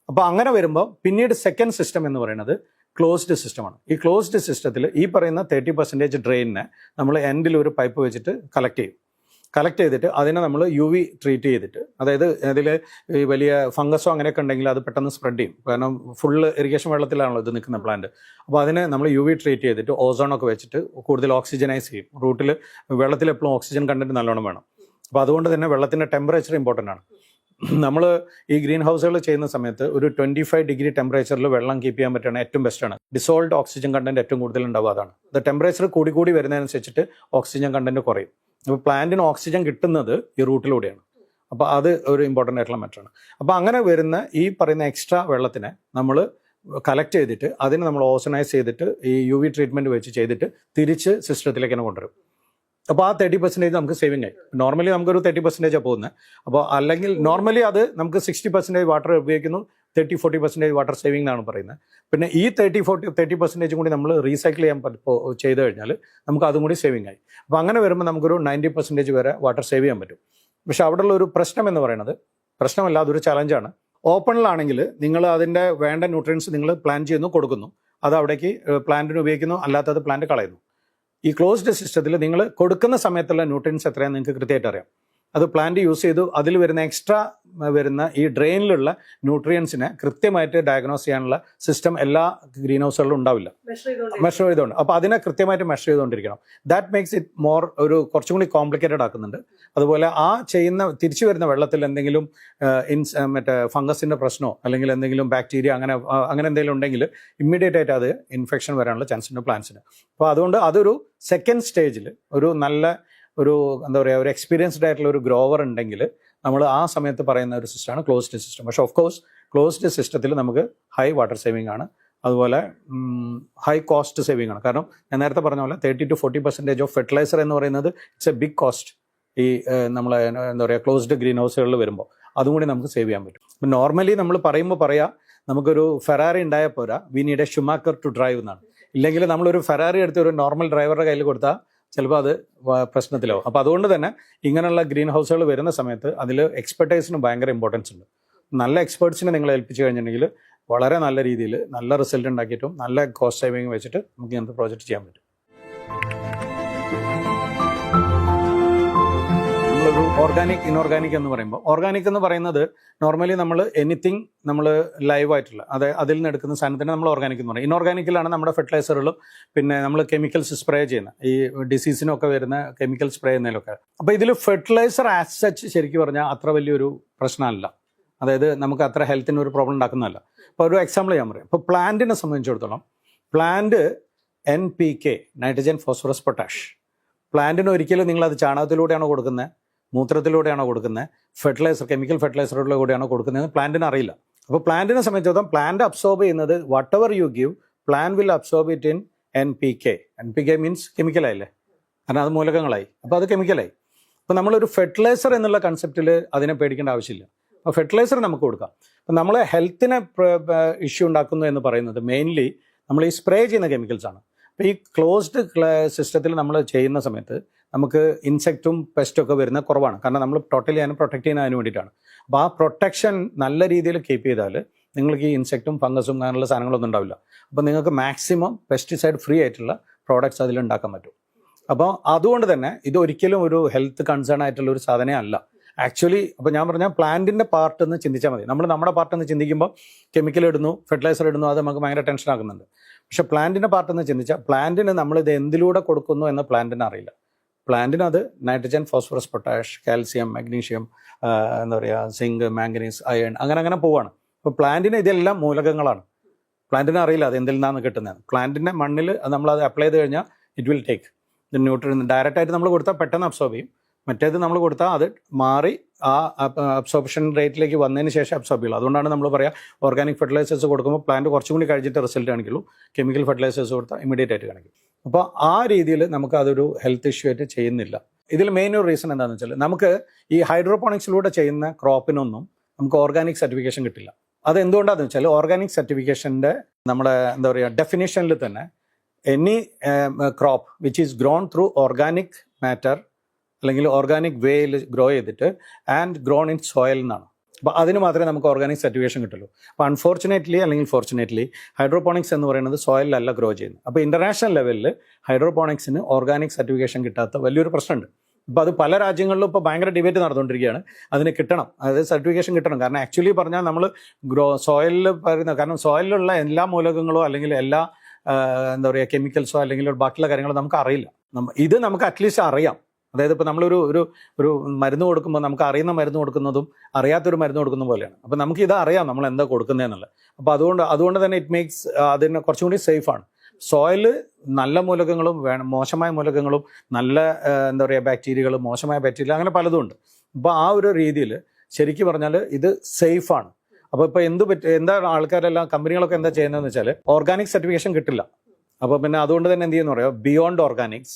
അപ്പോൾ അങ്ങനെ വരുമ്പോൾ പിന്നീട് സെക്കൻഡ് സിസ്റ്റം എന്ന് പറയുന്നത് ക്ലോസ്ഡ് സിസ്റ്റമാണ്. ഈ ക്ലോസ്ഡ് സിസ്റ്റത്തിൽ ഈ പറയുന്ന 30% ഡ്രെയിനിനെ നമ്മൾ എൻഡിൽ ഒരു പൈപ്പ് വെച്ചിട്ട് കളക്ട് ചെയ്തിട്ട് അതിനെ നമ്മൾ UV ട്രീറ്റ് ചെയ്തിട്ട്, അതായത് അതിൽ ഈ വലിയ ഫംഗസോ അങ്ങനെയൊക്കെ ഉണ്ടെങ്കിൽ അത് പെട്ടെന്ന് സ്പ്രെഡ് ചെയ്യും. കാരണം ഫുള്ള് ഇറിഗേഷൻ വെള്ളത്തിലാണല്ലോ ഇത് നിൽക്കുന്ന പ്ലാന്റ്. അപ്പോൾ അതിനെ നമ്മൾ UV ട്രീറ്റ് ചെയ്തിട്ട് ഓസോണൊക്കെ വെച്ചിട്ട് കൂടുതൽ ഓക്സിജനൈസ് ചെയ്യും. വെള്ളത്തിൽ എപ്പോഴും ഓക്സിജൻ കണ്ടന്റ് നല്ലോണം വേണം. അപ്പോൾ അതുകൊണ്ട് തന്നെ വെള്ളത്തിൻ്റെ ടെമ്പറേച്ചർ ഇമ്പോർട്ടൻ്റ് ആണ്. നമ്മൾ ഈ ഗ്രീൻ ഹൗസുകൾ ചെയ്യുന്ന സമയത്ത് ഒരു 25 ഡിഗ്രി ടെമ്പറേച്ചറിൽ വെള്ളം കീപ്പ് ചെയ്യാൻ പറ്റുകയാണ് ഏറ്റവും ബെസ്റ്റാണ്. ഡിസോൾഡ് ഓക്സിജൻ കണ്ടന്റ് ഏറ്റവും കൂടുതൽ ഉണ്ടാവുക അതാണ്. ഇത് ടെമ്പറേച്ചർ കൂടി വരുന്നതിനനുസരിച്ചിട്ട് ഓക്സിജൻ കണ്ടന്റ് കുറയും. അപ്പോൾ പ്ലാന്റിന് ഓക്സിജൻ കിട്ടുന്നത് ഈ റൂട്ടിലൂടെയാണ്. അപ്പോൾ അത് ഒരു ഇമ്പോർട്ടൻ്റ് ആയിട്ടുള്ള മാറ്ററാണ്. അപ്പോൾ അങ്ങനെ വരുന്ന ഈ പറയുന്ന എക്സ്ട്രാ വെള്ളത്തിനെ നമ്മൾ കളക്ട് ചെയ്തിട്ട് അതിനെ നമ്മൾ ഓസണൈസ് ചെയ്തിട്ട് ഈ UV ട്രീറ്റ്മെൻറ്റ് വെച്ച് ചെയ്തിട്ട് തിരിച്ച് സിസ്റ്റത്തിലേക്ക് തന്നെ കൊണ്ടുവരും. അപ്പോൾ ആ 30% നമുക്ക് സേവിങ് ആയി. നോർമലി നമുക്കൊരു 30% പോകുന്നത്. അപ്പോൾ അല്ലെങ്കിൽ നോർമലി അത് നമുക്ക് 60% വാട്ടർ ഉപയോഗിക്കുന്നു, 30-40% വാട്ടർ സേവിംഗ് എന്നാണ് പറയുന്നത്. പിന്നെ ഈ 30% കൂടി നമ്മൾ റീസൈക്കിൾ ചെയ്യാൻ ചെയ്ത് കഴിഞ്ഞാൽ നമുക്ക് അതും കൂടി സേവിങ് ആയി. അപ്പോൾ അങ്ങനെ വരുമ്പോൾ നമുക്കൊരു 90% വരെ വാട്ടർ സേവ് ചെയ്യാൻ പറ്റും. പക്ഷെ അവിടെയുള്ള ഒരു പ്രശ്നം എന്ന് പറയുന്നത്, പ്രശ്നമല്ല അതൊരു ചലഞ്ചാണ്. ഓപ്പണിലാണെങ്കിൽ നിങ്ങൾ അതിൻ്റെ വേണ്ട ന്യൂട്രിയൻസ് നിങ്ങൾ പ്ലാൻ ചെയ്യുന്നു, കൊടുക്കുന്നു, അത് അവിടേക്ക് പ്ലാന്റിന് ഉപയോഗിക്കുന്നു, അല്ലാത്തത് പ്ലാന്റ് കളയുന്നു. ഈ ക്ലോസ്ഡ് സിസ്റ്റത്തിൽ നിങ്ങൾ കൊടുക്കുന്ന സമയത്തുള്ള ന്യൂട്രിയൻസ് എത്രയാണെന്ന് നിങ്ങൾക്ക് കൃത്യമായിട്ട് അറിയാം. അത് പ്ലാന്റ് യൂസ് ചെയ്തു അതിൽ വരുന്ന എക്സ്ട്രാ വരുന്ന ഈ ഡ്രെയിനിലുള്ള ന്യൂട്രിയൻസിനെ കൃത്യമായിട്ട് ഡയഗ്നോസ് ചെയ്യാനുള്ള സിസ്റ്റം എല്ലാ ഗ്രീൻ ഹൗസുകളിലും ഉണ്ടാവില്ല. മെഷർ ചെയ്തുകൊണ്ട് അപ്പോൾ അതിനെ കൃത്യമായിട്ട് മെഷർ ചെയ്തുകൊണ്ടിരിക്കണം. ദാറ്റ് മേക്സ് ഇറ്റ് മോർ ഒരു കുറച്ചും കൂടി കോംപ്ലിക്കേറ്റഡ് ആക്കുന്നുണ്ട്. അതുപോലെ ആ ചെയ്യുന്ന തിരിച്ചു വരുന്ന വെള്ളത്തിൽ എന്തെങ്കിലും മറ്റേ ഫംഗസിൻ്റെ പ്രശ്നമോ അല്ലെങ്കിൽ എന്തെങ്കിലും ബാക്ടീരിയ അങ്ങനെ എന്തെങ്കിലും ഉണ്ടെങ്കിൽ ഇമ്മീഡിയറ്റ് ആയിട്ട് അത് ഇൻഫെക്ഷൻ വരാനുള്ള ചാൻസ് ഉണ്ട് പ്ലാന്റ്സിന്. അപ്പോൾ അതുകൊണ്ട് അതൊരു സെക്കൻഡ് സ്റ്റേജിൽ ഒരു നല്ല ഒരു എന്താ പറയുക ഒരു എക്സ്പീരിയൻസ്ഡ് ആയിട്ടുള്ള ഒരു ഗ്രോവർ ഉണ്ടെങ്കിൽ നമ്മൾ ആ സമയത്ത് പറയുന്ന ഒരു സിസ്റ്റമാണ് ക്ലോസ്ഡ് സിസ്റ്റം. പക്ഷേ ഓഫ് കോഴ്സ് ക്ലോസ്ഡ് സിസ്റ്റത്തിൽ നമുക്ക് ഹൈ വാട്ടർ സേവിങ് ആണ്, അതുപോലെ ഹൈ കോസ്റ്റ് സേവിങ് ആണ്. കാരണം ഞാൻ നേരത്തെ പറഞ്ഞ പോലെ 30-40% ഓഫ് ഫെർട്ടിലൈസർ എന്ന് പറയുന്നത് ഇറ്റ്സ് എ ബിഗ് കോസ്റ്റ്. ഈ നമ്മൾ എന്താ പറയുക ക്ലോസ്ഡ് ഗ്രീൻ ഹൗസുകളിൽ വരുമ്പോൾ അതും കൂടി നമുക്ക് സേവ് ചെയ്യാൻ പറ്റും. ഇപ്പം നോർമലി നമ്മൾ പറയാം നമുക്കൊരു ഫെറാറി ഉണ്ടായാൽ പോരാ, we need a Schumacher to drive എന്നാണ്. ഇല്ലെങ്കിൽ നമ്മളൊരു ഫെറാറി എടുത്ത് ഒരു നോർമൽ ഡ്രൈവറുടെ കയ്യിൽ കൊടുത്താൽ ചിലപ്പോൾ അത് പ്രശ്നത്തിലാവും. അപ്പോൾ അതുകൊണ്ട് തന്നെ ഇങ്ങനെയുള്ള ഗ്രീൻ ഹൗസുകൾ വരുന്ന സമയത്ത് അതിൽ എക്സ്പെർട്ടൈസിന് ഭയങ്കര ഇമ്പോർട്ടൻസ് ഉണ്ട്. നല്ല എക്സ്പേർട്സിനെ നിങ്ങൾ ഏൽപ്പിച്ചു കഴിഞ്ഞിട്ടുണ്ടെങ്കിൽ വളരെ നല്ല രീതിയിൽ നല്ല റിസൾട്ട് ഉണ്ടാക്കിയിട്ടും നല്ല കോസ്റ്റ് സേവിങ് വെച്ചിട്ട് നമുക്ക് ഇങ്ങനത്തെ പ്രോജക്റ്റ് ചെയ്യാൻ പറ്റും. നമ്മളൊരു ഓർഗാനിക് ഇൻഓർഗാനിക് എന്ന് പറയുമ്പോൾ, ഓർഗാനിക് എന്ന് പറയുന്നത് നോർമലി നമ്മൾ എനിത്തിങ് നമ്മൾ ലൈവായിട്ടുള്ള അതിൽ നിന്ന് എടുക്കുന്ന സാധനത്തിന് നമ്മൾ ഓർഗാനിക് എന്ന് പറയും. ഇൻഓർഗാനിക്കിലാണ് നമ്മുടെ ഫെർട്ടിലൈസറുകളും പിന്നെ നമ്മൾ കെമിക്കൽസ് സ്പ്രേ ചെയ്യുന്ന ഈ ഡിസീസിനൊക്കെ വരുന്ന കെമിക്കൽ സ്പ്രേ ചെയ്യുന്നതിലൊക്കെ. അപ്പോൾ ഇതിൽ ഫെർട്ടിലൈസർ ആസ് സച്ച് ശരിക്കും പറഞ്ഞാൽ അത്ര വലിയൊരു പ്രശ്നമല്ല. അതായത് നമുക്ക് അത്ര ഹെൽത്തിന് ഒരു പ്രോബ്ലം ഉണ്ടാക്കുന്നതല്ല. അപ്പോൾ ഒരു എക്സാമ്പിൾ ഞാൻ പറയാം. ഇപ്പോൾ പ്ലാന്റിനെ സംബന്ധിച്ചിടത്തോളം plant NPK nitrogen phosphorus potash പ്ലാന്റിന് ഒരിക്കലും നിങ്ങളത് ചാണകത്തിലൂടെയാണോ കൊടുക്കുന്നത്, മൂത്രത്തിലൂടെയാണോ കൊടുക്കുന്നത്, ഫെർട്ടിലൈസർ കെമിക്കൽ ഫെർട്ടിലൈസറിലൂടെയാണോ കൊടുക്കുന്നത് പ്ലാന്റിന് അറിയില്ല. അപ്പോൾ പ്ലാന്റിനെ സംബന്ധിച്ചിടത്തോളം പ്ലാന്റ് അബ്സോർബ് ചെയ്യുന്നത് whatever you give plant will absorb it in NPK means കെമിക്കലായില്ലേ, കാരണം അത് മൂലകങ്ങളായി, അപ്പോൾ അത് കെമിക്കലായി. അപ്പോൾ നമ്മളൊരു ഫെർട്ടിലൈസർ എന്നുള്ള കൺസെപ്റ്റിൽ അതിനെ പേടിക്കേണ്ട ആവശ്യമില്ല. അപ്പോൾ ഫെർട്ടിലൈസർ നമുക്ക് കൊടുക്കാം. അപ്പം നമ്മൾ ഹെൽത്തിന് ഇഷ്യൂ ഉണ്ടാക്കുന്നു എന്ന് പറയുന്നത് മെയിൻലി നമ്മൾ ഈ സ്പ്രേ ചെയ്യുന്ന കെമിക്കൽസാണ്. അപ്പോൾ ഈ ക്ലോസ്ഡ് സിസ്റ്റത്തിൽ നമ്മൾ ചെയ്യുന്ന സമയത്ത് നമുക്ക് ഇൻസെക്റ്റും പെസ്റ്റും ഒക്കെ വരുന്ന കുറവാണ്. കാരണം നമ്മൾ ടോട്ടലി അതിനെ പ്രൊട്ടക്ട് ചെയ്യുന്നതിന് വേണ്ടിയിട്ടാണ്. അപ്പോൾ ആ പ്രൊട്ടക്ഷൻ നല്ല രീതിയിൽ കീപ്പ് ചെയ്താൽ നിങ്ങൾക്ക് ഈ ഇൻസെക്റ്റും ഫംഗസും അങ്ങനെയുള്ള സാധനങ്ങളൊന്നും ഉണ്ടാവില്ല. അപ്പോൾ നിങ്ങൾക്ക് മാക്സിമം പെസ്റ്റിസൈഡ് ഫ്രീ ആയിട്ടുള്ള പ്രോഡക്റ്റ്സ് അതിൽ ഉണ്ടാക്കാൻ പറ്റും. അപ്പോൾ അതുകൊണ്ട് തന്നെ ഇതൊരിക്കലും ഒരു ഹെൽത്ത് കൺസേൺ ആയിട്ടുള്ള ഒരു സാധനം അല്ല ആക്ച്വലി. അപ്പോൾ ഞാൻ പറഞ്ഞാൽ പ്ലാന്റിൻ്റെ പാർട്ട് എന്ന് ചിന്തിച്ചാൽ മതി. നമ്മൾ നമ്മുടെ പാർട്ട് എന്ന് ചിന്തിക്കുമ്പോൾ കെമിക്കൽ ഇടുന്നു, ഫെർട്ടിലൈസർ ഇടുന്നു, അത് നമുക്ക് ഭയങ്കര ടെൻഷൻ ആക്കുന്നുണ്ട്. പക്ഷേ പ്ലാന്റിൻ്റെ പാർട്ട് എന്ന് ചിന്തിച്ചാൽ പ്ലാന്റിന് നമ്മളിത് എന്തിലൂടെ കൊടുക്കുന്നു എന്ന് പ്ലാന്റിന് അറിയില്ല. പ്ലാന്റിന് അത് nitrogen phosphorus potash calcium magnesium എന്താ പറയുക സിങ്ക് മാംഗനീസ് അയൺ അങ്ങനെ പോവാണ്. അപ്പോൾ പ്ലാന്റിന് ഇതെല്ലാം മൂലകങ്ങളാണ്. പ്ലാന്റിന് അറിയില്ല അത് എന്തിൽ നിന്നാണ് കിട്ടുന്നത്. പ്ലാന്റിൻ്റെ മണ്ണിൽ നമ്മളത് അപ്ലൈ ചെയ്ത് കഴിഞ്ഞാൽ it will take the nutrient. ഡയറക്റ്റായിട്ട് നമ്മൾ കൊടുത്താൽ പെട്ടെന്ന് അബ്സോർബ് ചെയ്യും. മറ്റേത് നമ്മൾ കൊടുത്താൽ അത് മാറി ആ അബ്സോർപ്ഷൻ റേറ്റിലേക്ക് വന്നതിന് ശേഷം അബ്സോർബ് ചെയ്യുള്ളൂ. അതുകൊണ്ടാണ് നമ്മൾ പറയുക ഓർഗാനിക് ഫെർട്ടിലൈസേഴ്സ് കൊടുക്കുമ്പോൾ പ്ലാന്റ് കുറച്ചും കൂടി കഴിഞ്ഞിട്ട് റിസൾട്ട് കാണിക്കുള്ളൂ. കെമിക്കൽ ഫെർട്ടിലൈസേഴ്സ് കൊടുത്താൽ ഇമീഡിയറ്റ് ആയിട്ട് കാണിക്കും. അപ്പോൾ ആ രീതിയിൽ നമുക്ക് അതൊരു ഹെൽത്ത് ഇഷ്യൂ ആയിട്ട് ചെയ്യുന്നില്ല. ഇതിൽ മെയിൻ ഒരു റീസൺ എന്താണെന്ന് വെച്ചാൽ നമുക്ക് ഈ ഹൈഡ്രോപോണിക്സിലൂടെ ചെയ്യുന്ന ക്രോപ്പിനൊന്നും നമുക്ക് ഓർഗാനിക് സർട്ടിഫിക്കേഷൻ കിട്ടില്ല. അത് എന്തുകൊണ്ടാണെന്ന് വെച്ചാൽ ഓർഗാനിക് സർട്ടിഫിക്കേഷൻ്റെ നമ്മുടെ എന്താ പറയുക ഡെഫിനേഷനിൽ തന്നെ any crop which is grown through organic matter അല്ലെങ്കിൽ ഓർഗാനിക് വേയിൽ ഗ്രോ ചെയ്തിട്ട് ആൻഡ് ഗ്രോൺ ഇൻ സോയിൽ എന്നാണ്. അപ്പോൾ അതിന് മാത്രമേ നമുക്ക് ഓർഗാനിക് സർട്ടിഫിക്കേഷൻ കിട്ടുള്ളൂ. അപ്പോൾ അൺഫോർച്ചുനേറ്റ്ലി അല്ലെങ്കിൽ ഫോർച്ചുനേറ്റ്ലി ഹൈഡ്രോപോണിക്സ് എന്ന് പറയുന്നത് സോയിലല്ല ഗ്രോ ചെയ്യുന്നത്. അപ്പോൾ ഇൻ്റർനാഷണൽ ലെവലിൽ ഹൈഡ്രോപോണിക്സിന് ഓർഗാനിക് സർട്ടിഫിക്കേഷൻ കിട്ടാത്ത വലിയൊരു പ്രശ്നമുണ്ട്. ഇപ്പോൾ അത് പല രാജ്യങ്ങളിലും ഇപ്പോൾ ഭയങ്കര ഡിബേറ്റ് നടന്നുകൊണ്ടിരിക്കുകയാണ്. അതിന് കിട്ടണം, അതായത് സർട്ടിഫിക്കേഷൻ കിട്ടണം. കാരണം ആക്ച്വലി പറഞ്ഞാൽ നമ്മൾ സോയിലിൽ പറയുന്ന കാരണം സോയിലുള്ള എല്ലാ മൂലകങ്ങളോ അല്ലെങ്കിൽ എല്ലാ എന്താ പറയുക കെമിക്കൽസോ അല്ലെങ്കിൽ ബാക്കിയുള്ള കാര്യങ്ങളോ നമുക്ക് അറിയില്ല. ഇത് നമുക്ക് അറ്റ്ലീസ്റ്റ് അറിയാം. അതായത് ഇപ്പോൾ നമ്മളൊരു ഒരു ഒരു മരുന്ന് കൊടുക്കുമ്പോൾ നമുക്ക് അറിയുന്ന മരുന്ന് കൊടുക്കുന്നതും അറിയാത്തൊരു മരുന്ന് കൊടുക്കുന്ന പോലെയാണ്. അപ്പോൾ നമുക്ക് ഇത് അറിയാം നമ്മൾ എന്താ കൊടുക്കുന്നതെന്നുള്ളത്. അപ്പോൾ അതുകൊണ്ട് തന്നെ ഇറ്റ് മേക്സ് അതിന് കുറച്ചും കൂടി സേഫാണ്. സോയിൽ നല്ല മൂലകങ്ങളും മോശമായ മൂലകങ്ങളും, നല്ല എന്താ പറയുക ബാക്ടീരിയകൾ, മോശമായ ബാക്ടീരിയ, അങ്ങനെ പലതും ഉണ്ട്. അപ്പോൾ ആ ഒരു രീതിയിൽ ശരിക്കും പറഞ്ഞാൽ ഇത് സേഫാണ്. അപ്പോൾ ഇപ്പോൾ എന്താ ആൾക്കാരെല്ലാം കമ്പനികളൊക്കെ എന്താ ചെയ്യുന്നതെന്ന് വെച്ചാൽ ഓർഗാനിക് സർട്ടിഫിക്കേഷൻ കിട്ടില്ല. അപ്പോൾ പിന്നെ അതുകൊണ്ട് തന്നെ എന്ത് ചെയ്യുന്ന പറയാം, ബിയോണ്ട് ഓർഗാനിക്സ്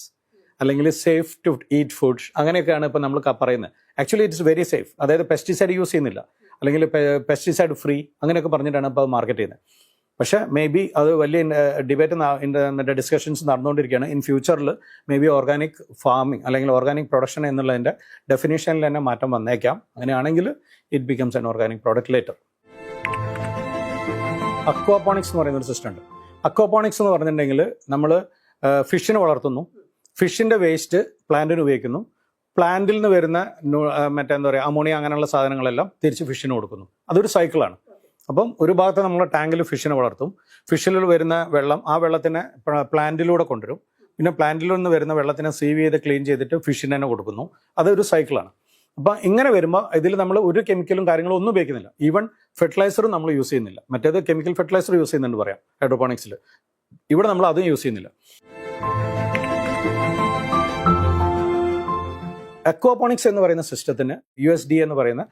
അല്ലെങ്കിൽ സേഫ് ടു ഈറ്റ് ഫുഡ്സ്, അങ്ങനെയൊക്കെയാണ് ഇപ്പോൾ നമ്മൾ പറയുന്നത്. Actually it's very safe. അതായത് പെസ്റ്റിസൈഡ് യൂസ് ചെയ്യുന്നില്ല, അല്ലെങ്കിൽ പെസ്റ്റിസൈഡ് ഫ്രീ, അങ്ങനെയൊക്കെ പറഞ്ഞിട്ടാണ് ഇപ്പോൾ മാർക്കറ്റ് ചെയ്യുന്നത്. പക്ഷേ മേ ബി അത് വലിയ ഡിബേറ്റ് മറ്റേ ഡിസ്കഷൻസ് നടന്നുകൊണ്ടിരിക്കുകയാണ്. ഇൻ ഫ്യൂച്ചറിൽ മേ ബി ഓർഗാനിക് ഫാമിംഗ് അല്ലെങ്കിൽ ഓർഗാനിക് പ്രൊഡക്ഷൻ എന്നുള്ളതിൻ്റെ ഡെഫിനേഷനിൽ തന്നെ മാറ്റം വന്നേക്കാം. അങ്ങനെയാണെങ്കിൽ it becomes an organic product later. Aquaponics എന്ന് പറയുന്നൊരു സിസ്റ്റം ഉണ്ട്. അക്വാപോണിക്സ് എന്ന് പറഞ്ഞിട്ടുണ്ടെങ്കിൽ നമ്മൾ ഫിഷിനെ വളർത്തുന്നു, ഫിഷിൻ്റെ വേസ്റ്റ് പ്ലാന്റിന് ഉപയോഗിക്കുന്നു, പ്ലാന്റിൽ നിന്ന് വരുന്ന മറ്റെന്താ പറയുക അമോണിയ അങ്ങനെയുള്ള സാധനങ്ങളെല്ലാം തിരിച്ച് ഫിഷിന് കൊടുക്കുന്നു. അതൊരു സൈക്കിളാണ്. അപ്പം ഒരു ഭാഗത്ത് നമ്മൾ ടാങ്കിൽ ഫിഷിനെ വളർത്തും, ഫിഷിൽ വരുന്ന വെള്ളം ആ വെള്ളത്തിനെ പ്ലാന്റിലൂടെ കൊണ്ടുവരും, പിന്നെ പ്ലാന്റിൽ നിന്ന് വരുന്ന വെള്ളത്തിനെ സീവ് ചെയ്ത് ക്ലീൻ ചെയ്തിട്ട് ഫിഷിന് തന്നെ കൊടുക്കുന്നു. അതൊരു സൈക്കിളാണ്. അപ്പം ഇങ്ങനെ വരുമ്പോൾ ഇതിൽ നമ്മൾ ഒരു കെമിക്കലും കാര്യങ്ങളും ഒന്നും ഉപയോഗിക്കുന്നില്ല. ഈവൻ ഫെർട്ടിലൈസറും നമ്മൾ യൂസ് ചെയ്യുന്നില്ല. മറ്റേത് കെമിക്കൽ ഫെർട്ടിലൈസർ യൂസ് ചെയ്യുന്നുണ്ട് പറയാം ഹൈഡ്രോപോണിക്സിൽ. ഇവിടെ നമ്മൾ അതും യൂസ് ചെയ്യുന്നില്ല. അക്വാപോണിക്സ് എന്ന് പറയുന്ന സിസ്റ്റത്തിന് USDA എന്ന് പറയുന്ന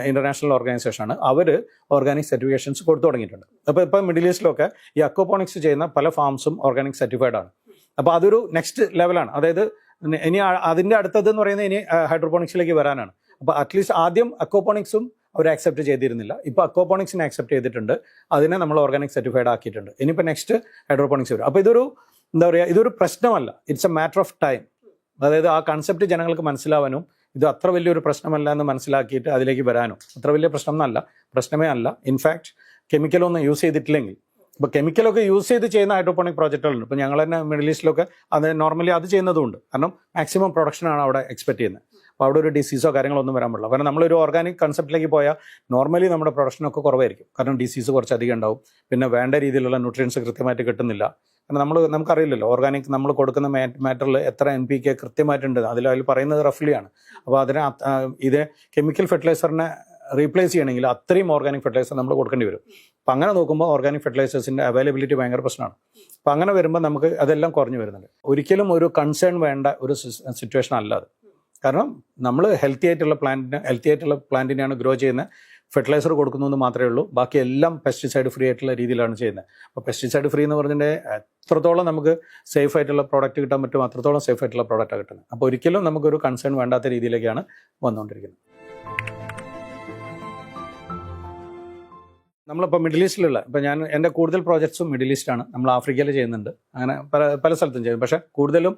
ഇന്റർനാഷണൽ ഓർഗനൈസേഷനാണ്. അവർ ഓർഗാനിക് സർട്ടിഫിക്കേഷൻസ് കൊടുത്തു തുടങ്ങിയിട്ടുണ്ട്. അപ്പോൾ ഇപ്പോൾ മിഡിൽ ഈസ്റ്റിലൊക്കെ ഈ അക്വാപോണിക്സ് ചെയ്യുന്ന പല ഫാംസും ഓർഗാനിക് സർട്ടിഫൈഡ് ആണ്. അപ്പോൾ അതൊരു നെക്സ്റ്റ് ലെവലാണ്. അതായത് ഇനി അതിൻ്റെ അടുത്തതെന്ന് പറയുന്നത് ഇനി ഹൈഡ്രോപോണിക്സിലേക്ക് വരാനാണ്. അപ്പോൾ അറ്റ്ലീസ്റ്റ് ആദ്യം അക്വാപോണിക്സും അവർ ആക്സെപ്റ്റ് ചെയ്തിരുന്നില്ല. ഇപ്പോൾ അക്വാപോണിക്സിനെ ആക്സെപ്റ്റ് ചെയ്തിട്ടുണ്ട്, അതിനെ നമ്മൾ ഓർഗാനിക് സർട്ടിഫൈഡ് ആക്കിയിട്ടുണ്ട്. ഇനിയിപ്പോൾ നെക്സ്റ്റ് ഹൈഡ്രോപോണിക്സ് വരും. അപ്പോൾ ഇതൊരു പ്രശ്നമല്ല, it's A matter of time. അതായത് ആ കൺസെപ്റ്റ് ജനങ്ങൾക്ക് മനസ്സിലാവാനും ഇത് അത്ര വലിയൊരു പ്രശ്നമല്ല എന്ന് മനസ്സിലാക്കിയിട്ട് അതിലേക്ക് വരാനും. അത്ര വലിയ പ്രശ്നമേ അല്ല. ഇൻഫാക്ട് കെമിക്കലൊന്നും യൂസ് ചെയ്തിട്ടില്ലെങ്കിൽ, ഇപ്പോൾ കെമിക്കലൊക്കെ യൂസ് ചെയ്ത് ചെയ്യുന്ന ഹൈഡ്രോപോണിക് പ്രോജക്റ്റുകളുണ്ട്. ഇപ്പോൾ ഞങ്ങൾ തന്നെ മിഡിൽ ഈസ്റ്റിലൊക്കെ നോർമലി അത് ചെയ്യുന്നതുകൊണ്ട്, കാരണം മാക്സിമം പ്രൊഡക്ഷനാണ് അവിടെ എക്സ്പെക്ട് ചെയ്യുന്നത്. അപ്പോൾ അവിടെ ഒരു ഡിസീസോ കാര്യങ്ങളൊന്നും വരാൻ പാടില്ല. കാരണം നമ്മളൊരു ഓർഗാനിക് കൺസെപ്റ്റിലേക്ക് പോയാൽ നോർമലി നമ്മുടെ പ്രൊഡക്ഷനൊക്കെ കുറവായിരിക്കും. കാരണം ഡിസീസ് കുറച്ചധികം ഉണ്ടാവും, പിന്നെ വേണ്ട രീതിയിലുള്ള ന്യൂട്രിയൻസ് കൃത്യമായിട്ട് കിട്ടുന്നില്ല. കാരണം നമുക്കറിയില്ലല്ലോ ഓർഗാനിക് നമ്മൾ കൊടുക്കുന്ന മാറ്ററിൽ എത്ര NPK കൃത്യമായിട്ടുണ്ട്, അതിൽ പറയുന്നത് റഫ്ലി ആണ്. അപ്പോൾ ഇത് കെമിക്കൽ ഫെർട്ടിലൈസറിനെ റീപ്ലേസ് ചെയ്യണമെങ്കിൽ അത്രയും ഓർഗാനിക് ഫെർട്ടിലൈസർ നമ്മൾ കൊടുക്കേണ്ടി വരും. അപ്പം അങ്ങനെ നോക്കുമ്പോൾ ഓർഗാനിക് ഫെർട്ടിലൈസേഴ്സിൻ്റെ അവൈലബിലിറ്റി ഭയങ്കര പ്രശ്നമാണ്. അപ്പം അങ്ങനെ വരുമ്പോൾ നമുക്ക് അതെല്ലാം കുറഞ്ഞു വരുന്നുണ്ട്. ഒരിക്കലും ഒരു കൺസേൺ വേണ്ട ഒരു സിറ്റുവേഷൻ അല്ല അത്. കാരണം നമ്മൾ ഹെൽത്തി ആയിട്ടുള്ള പ്ലാന്റിനെയാണ് ഗ്രോ ചെയ്യുന്നത്. ഫെർട്ടിലൈസർ കൊടുക്കുന്നതെന്ന് മാത്രമേ ഉള്ളൂ, ബാക്കി എല്ലാം പെസ്റ്റിസൈഡ് ഫ്രീ ആയിട്ടുള്ള രീതിയിലാണ് ചെയ്യുന്നത്. അപ്പോൾ പെസ്റ്റിസൈഡ് ഫ്രീ എന്ന് പറഞ്ഞിട്ടുണ്ടെങ്കിൽ എത്രത്തോളം നമുക്ക് സേഫ് ആയിട്ടുള്ള പ്രോഡക്റ്റ് കിട്ടാൻ പറ്റും അത്രത്തോളം സേഫ് ആയിട്ടുള്ള പ്രോഡക്റ്റാണ് കിട്ടുന്നത്. അപ്പോൾ ഒരിക്കലും നമുക്കൊരു കൺസേൺ വേണ്ടാത്ത രീതിയിലേക്കാണ് വന്നുകൊണ്ടിരിക്കുന്നത്. നമ്മളിപ്പോൾ മിഡിൽ ഈസ്റ്റിലുള്ള എൻ്റെ കൂടുതൽ പ്രോജക്ട്സും മിഡിൽ ഈസ്റ്റാണ്. നമ്മൾ ആഫ്രിക്കയിൽ ചെയ്യുന്നുണ്ട്, അങ്ങനെ പല സ്ഥലത്തും ചെയ്യുന്നു. പക്ഷേ കൂടുതലും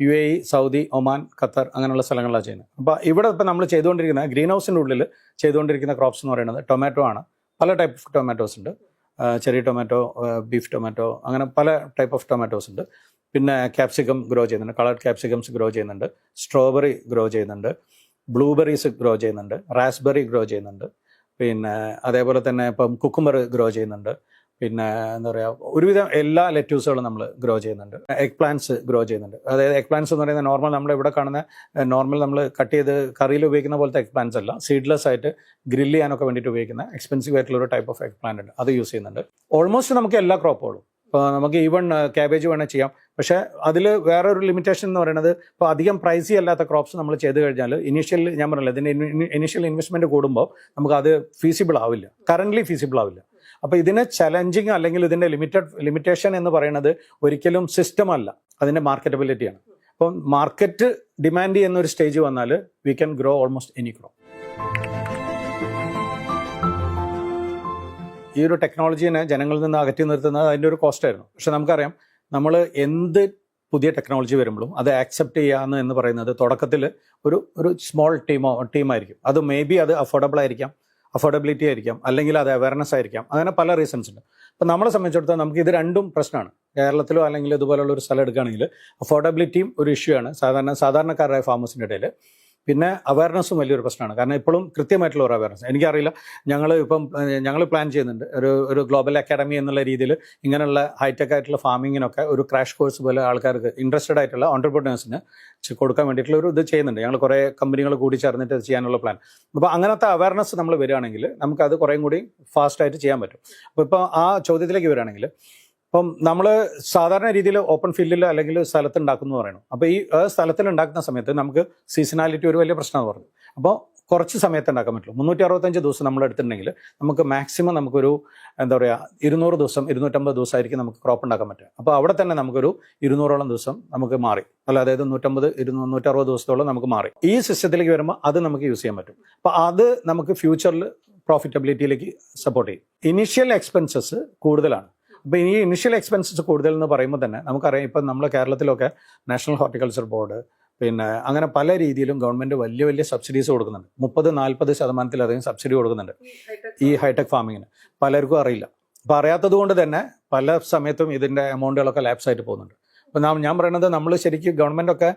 UAE, സൗദി, ഒമാൻ, ഖത്തർ അങ്ങനെയുള്ള സ്ഥലങ്ങളിലാണ് ചെയ്യുന്നത്. അപ്പോൾ ഇവിടെ ഇപ്പോൾ നമ്മൾ ചെയ്തുകൊണ്ടിരിക്കുന്ന ഗ്രീൻ ഹൗസിൻ്റെ ഉള്ളിൽ ചെയ്തുകൊണ്ടിരിക്കുന്ന ക്രോപ്സ് എന്ന് പറയുന്നത് ടൊമാറ്റോ ആണ്. പല ടൈപ്പ് ഓഫ് ടൊമാറ്റോസ് ഉണ്ട്. ചെറി ടൊമാറ്റോ, ബീഫ് ടൊമാറ്റോ, അങ്ങനെ പല ടൈപ്പ് ഓഫ് ടൊമാറ്റോസ് ഉണ്ട്. പിന്നെ ക്യാപ്സിക്കം ഗ്രോ ചെയ്യുന്നുണ്ട്, കളർഡ് ക്യാപ്സിക്കംസ് ഗ്രോ ചെയ്യുന്നുണ്ട്, സ്ട്രോബെറി ഗ്രോ ചെയ്യുന്നുണ്ട്, ബ്ലൂബെറീസ് ഗ്രോ ചെയ്യുന്നുണ്ട്, റാസ്ബെറി ഗ്രോ ചെയ്യുന്നുണ്ട്, പിന്നെ അതേപോലെ തന്നെ ഇപ്പം കുക്കുംബർ ഗ്രോ ചെയ്യുന്നുണ്ട്. പിന്നെ എന്താ പറയുക, ഒരുവിധം എല്ലാ ലെറ്റ്യൂസുകളും നമ്മൾ ഗ്രോ ചെയ്യുന്നുണ്ട്. എഗ് പ്ലാന്റ്സ് ഗ്രോ ചെയ്യുന്നുണ്ട്. അതായത് എഗ് പ്ലാന്റ്സ് എന്ന് പറയുന്നത് നോർമൽ നമ്മളിവിടെ കാണുന്ന നമ്മൾ കട്ട് ചെയ്ത് കറിയിൽ ഉപയോഗിക്കുന്ന പോലത്തെ എഗ് പ്ലാന്റ്സ് അല്ല, സീഡ്ലെസ് ആയിട്ട് ഗ്രില്ല് ചെയ്യാനൊക്കെ വേണ്ടിയിട്ട് ഉപയോഗിക്കുന്ന എക്സ്പെൻസീവ് ആയിട്ടുള്ള ഒരു ടൈപ്പ് ഓഫ് എഗ് പ്ലാന്റ് ഉണ്ട്, അത് യൂസ് ചെയ്യുന്നുണ്ട്. ഓൾമോസ്റ്റ് നമുക്ക് എല്ലാ ക്രോപ്പുകളും, ഇപ്പോൾ നമുക്ക് ഈവൺ ക്യാബേജ് വേണേൽ ചെയ്യാം. പക്ഷേ അതിൽ വേറൊരു ലിമിറ്റേഷൻ എന്ന് പറയുന്നത്, ഇപ്പോൾ അധികം പ്രൈസി അല്ലാത്ത ക്രോപ്സ് നമ്മൾ ചെയ്ത് കഴിഞ്ഞാൽ ഞാൻ പറഞ്ഞില്ല, ഇതിൻ്റെ ഇനീഷ്യൽ ഇൻവെസ്റ്റ്മെൻറ്റ് കൂടുമ്പോൾ നമുക്കത് ഫീസിബിൾ ആവില്ല, കറൻ്റ്ലി ഫീസിബിൾ ആവില്ല. അപ്പോൾ ഇതിന് ചലഞ്ചിങ് അല്ലെങ്കിൽ ഇതിൻ്റെ ലിമിറ്റേഷൻ എന്ന് പറയുന്നത് ഒരിക്കലും സിസ്റ്റം അല്ല, അതിൻ്റെ മാർക്കറ്റബിലിറ്റിയാണ്. അപ്പം മാർക്കറ്റ് ഡിമാൻഡ് ചെയ്യുന്ന ഒരു സ്റ്റേജ് വന്നാൽ we can grow almost any crop. ഈ ഒരു ടെക്നോളജീനെ ജനങ്ങളിൽ നിന്ന് അകറ്റി നിർത്തുന്നത് അതിൻ്റെ ഒരു കോസ്റ്റായിരുന്നു. പക്ഷെ നമുക്കറിയാം, നമ്മൾ എന്ത് പുതിയ ടെക്നോളജി വരുമ്പോഴും അത് ആക്സെപ്റ്റ് ചെയ്യാമെന്ന് എന്ന് പറയുന്നത് തുടക്കത്തിൽ ഒരു സ്മോൾ ടീമായിരിക്കും. അത് മേ ബി അത് അഫോർഡബിലിറ്റി ആയിരിക്കാം, അല്ലെങ്കിൽ അത് അവയർനെസ് ആയിരിക്കാം, അങ്ങനെ പല റീസൺസ് ഉണ്ട്. അപ്പോൾ നമ്മളെ സംബന്ധിച്ചിടത്തോളം നമുക്ക് ഇത് രണ്ടും പ്രശ്നമാണ്. കേരളത്തിലോ അല്ലെങ്കിൽ ഇതുപോലുള്ള ഒരു സ്ഥലം എടുക്കുകയാണെങ്കിൽ അഫോർഡബിലിറ്റിയും ഒരു ഇഷ്യൂ ആണ് സാധാരണക്കാരായ ഫാമേഴ്സിൻ്റെ ഇടയിൽ. പിന്നെ അവയർനെസ്സും വലിയൊരു പ്രശ്നമാണ്. കാരണം ഇപ്പോഴും കൃത്യമായിട്ടുള്ള ഒരു അവയർനെസ് എനിക്കറിയില്ല. ഞങ്ങൾ പ്ലാൻ ചെയ്യുന്നുണ്ട് ഒരു ഗ്ലോബൽ അക്കാഡമി എന്നുള്ള രീതിയിൽ ഇങ്ങനെയുള്ള ഹൈടെക് ആയിട്ടുള്ള ഫാമിങ്ങിനൊക്കെ ഒരു ക്രാഷ് കോഴ്സ് പോലെ ആൾക്കാർക്ക് ഇൻട്രസ്റ്റഡ് ആയിട്ടുള്ള ഓൺടർപ്രണേഴ്സിന് കൊടുക്കാൻ വേണ്ടിയിട്ടുള്ള ഒരു ഇത് ചെയ്യുന്നുണ്ട്. ഞങ്ങൾ കുറേ കമ്പനികൾ കൂടി ചേർന്നിട്ട് ചെയ്യാനുള്ള പ്ലാൻ. അപ്പോൾ അങ്ങനത്തെ അവയർനെസ് നമ്മൾ വരികയാണെങ്കിൽ നമുക്കത് കുറേയും കൂടി ഫാസ്റ്റായിട്ട് ചെയ്യാൻ പറ്റും. അപ്പോൾ ഇപ്പോൾ ആ ചോദ്യത്തിലേക്ക് വരികയാണെങ്കിൽ, ഇപ്പം നമ്മൾ സാധാരണ രീതിയിൽ ഓപ്പൺ ഫീൽഡിൽ അല്ലെങ്കിൽ സ്ഥലത്ത് ഉണ്ടാക്കുന്നു പറയണം. അപ്പോൾ ഈ സ്ഥലത്തിൽ ഉണ്ടാക്കുന്ന സമയത്ത് നമുക്ക് സീസണാലിറ്റി ഒരു വലിയ പ്രശ്നമാണ് പറഞ്ഞു. അപ്പോൾ കുറച്ച് സമയത്ത് ഉണ്ടാക്കാൻ പറ്റുള്ളൂ. 365 ദിവസം നമ്മൾ എടുത്തിട്ടുണ്ടെങ്കിൽ നമുക്ക് മാക്സിമം നമുക്കൊരു 200 ദിവസം 250 ദിവസമായിരിക്കും നമുക്ക് ക്രോപ്പ് ഉണ്ടാക്കാൻ പറ്റുക. അപ്പോൾ അവിടെ തന്നെ നമുക്കൊരു 200ഓളം ദിവസം നമുക്ക് മാറി, അതായത് 160 ദിവസത്തോളം നമുക്ക് മാറി. ഈ സിസ്റ്റത്തിലേക്ക് വരുമ്പോൾ അത് നമുക്ക് യൂസ് ചെയ്യാൻ പറ്റും. അപ്പോൾ അത് നമുക്ക് ഫ്യൂച്ചറിൽ പ്രോഫിറ്റബിലിറ്റിയിലേക്ക് സപ്പോർട്ട് ചെയ്യും. ഇനീഷ്യൽ എക്സ്പെൻസസ് കൂടുതലാണ്. അപ്പോൾ ഈ ഇനിഷ്യൽ എക്സ്പെൻസസ് കൂടുതൽ എന്ന് പറയുമ്പോൾ തന്നെ നമുക്കറിയാം, ഇപ്പം നമ്മൾ കേരളത്തിലൊക്കെ നാഷണൽ ഹോർട്ടിക്കൾച്ചർ ബോർഡ് പിന്നെ അങ്ങനെ പല രീതിയിലും ഗവൺമെൻറ് വലിയ വലിയ സബ്സിഡീസ് കൊടുക്കുന്നുണ്ട്. 30-40% സബ്സിഡി കൊടുക്കുന്നുണ്ട് ഈ ഹൈടെക് ഫാമിങ്ങിന്. പലർക്കും അറിയില്ല. അപ്പോൾ അറിയാത്തത് കൊണ്ട് തന്നെ പല സമയത്തും ഇതിൻ്റെ എമൗണ്ടുകളൊക്കെ ലാപ്സ് ആയിട്ട് പോകുന്നുണ്ട്. അപ്പോൾ ഞാൻ പറയുന്നത്, നമ്മൾ ശരിക്കും ഗവൺമെൻറ്റൊക്കെ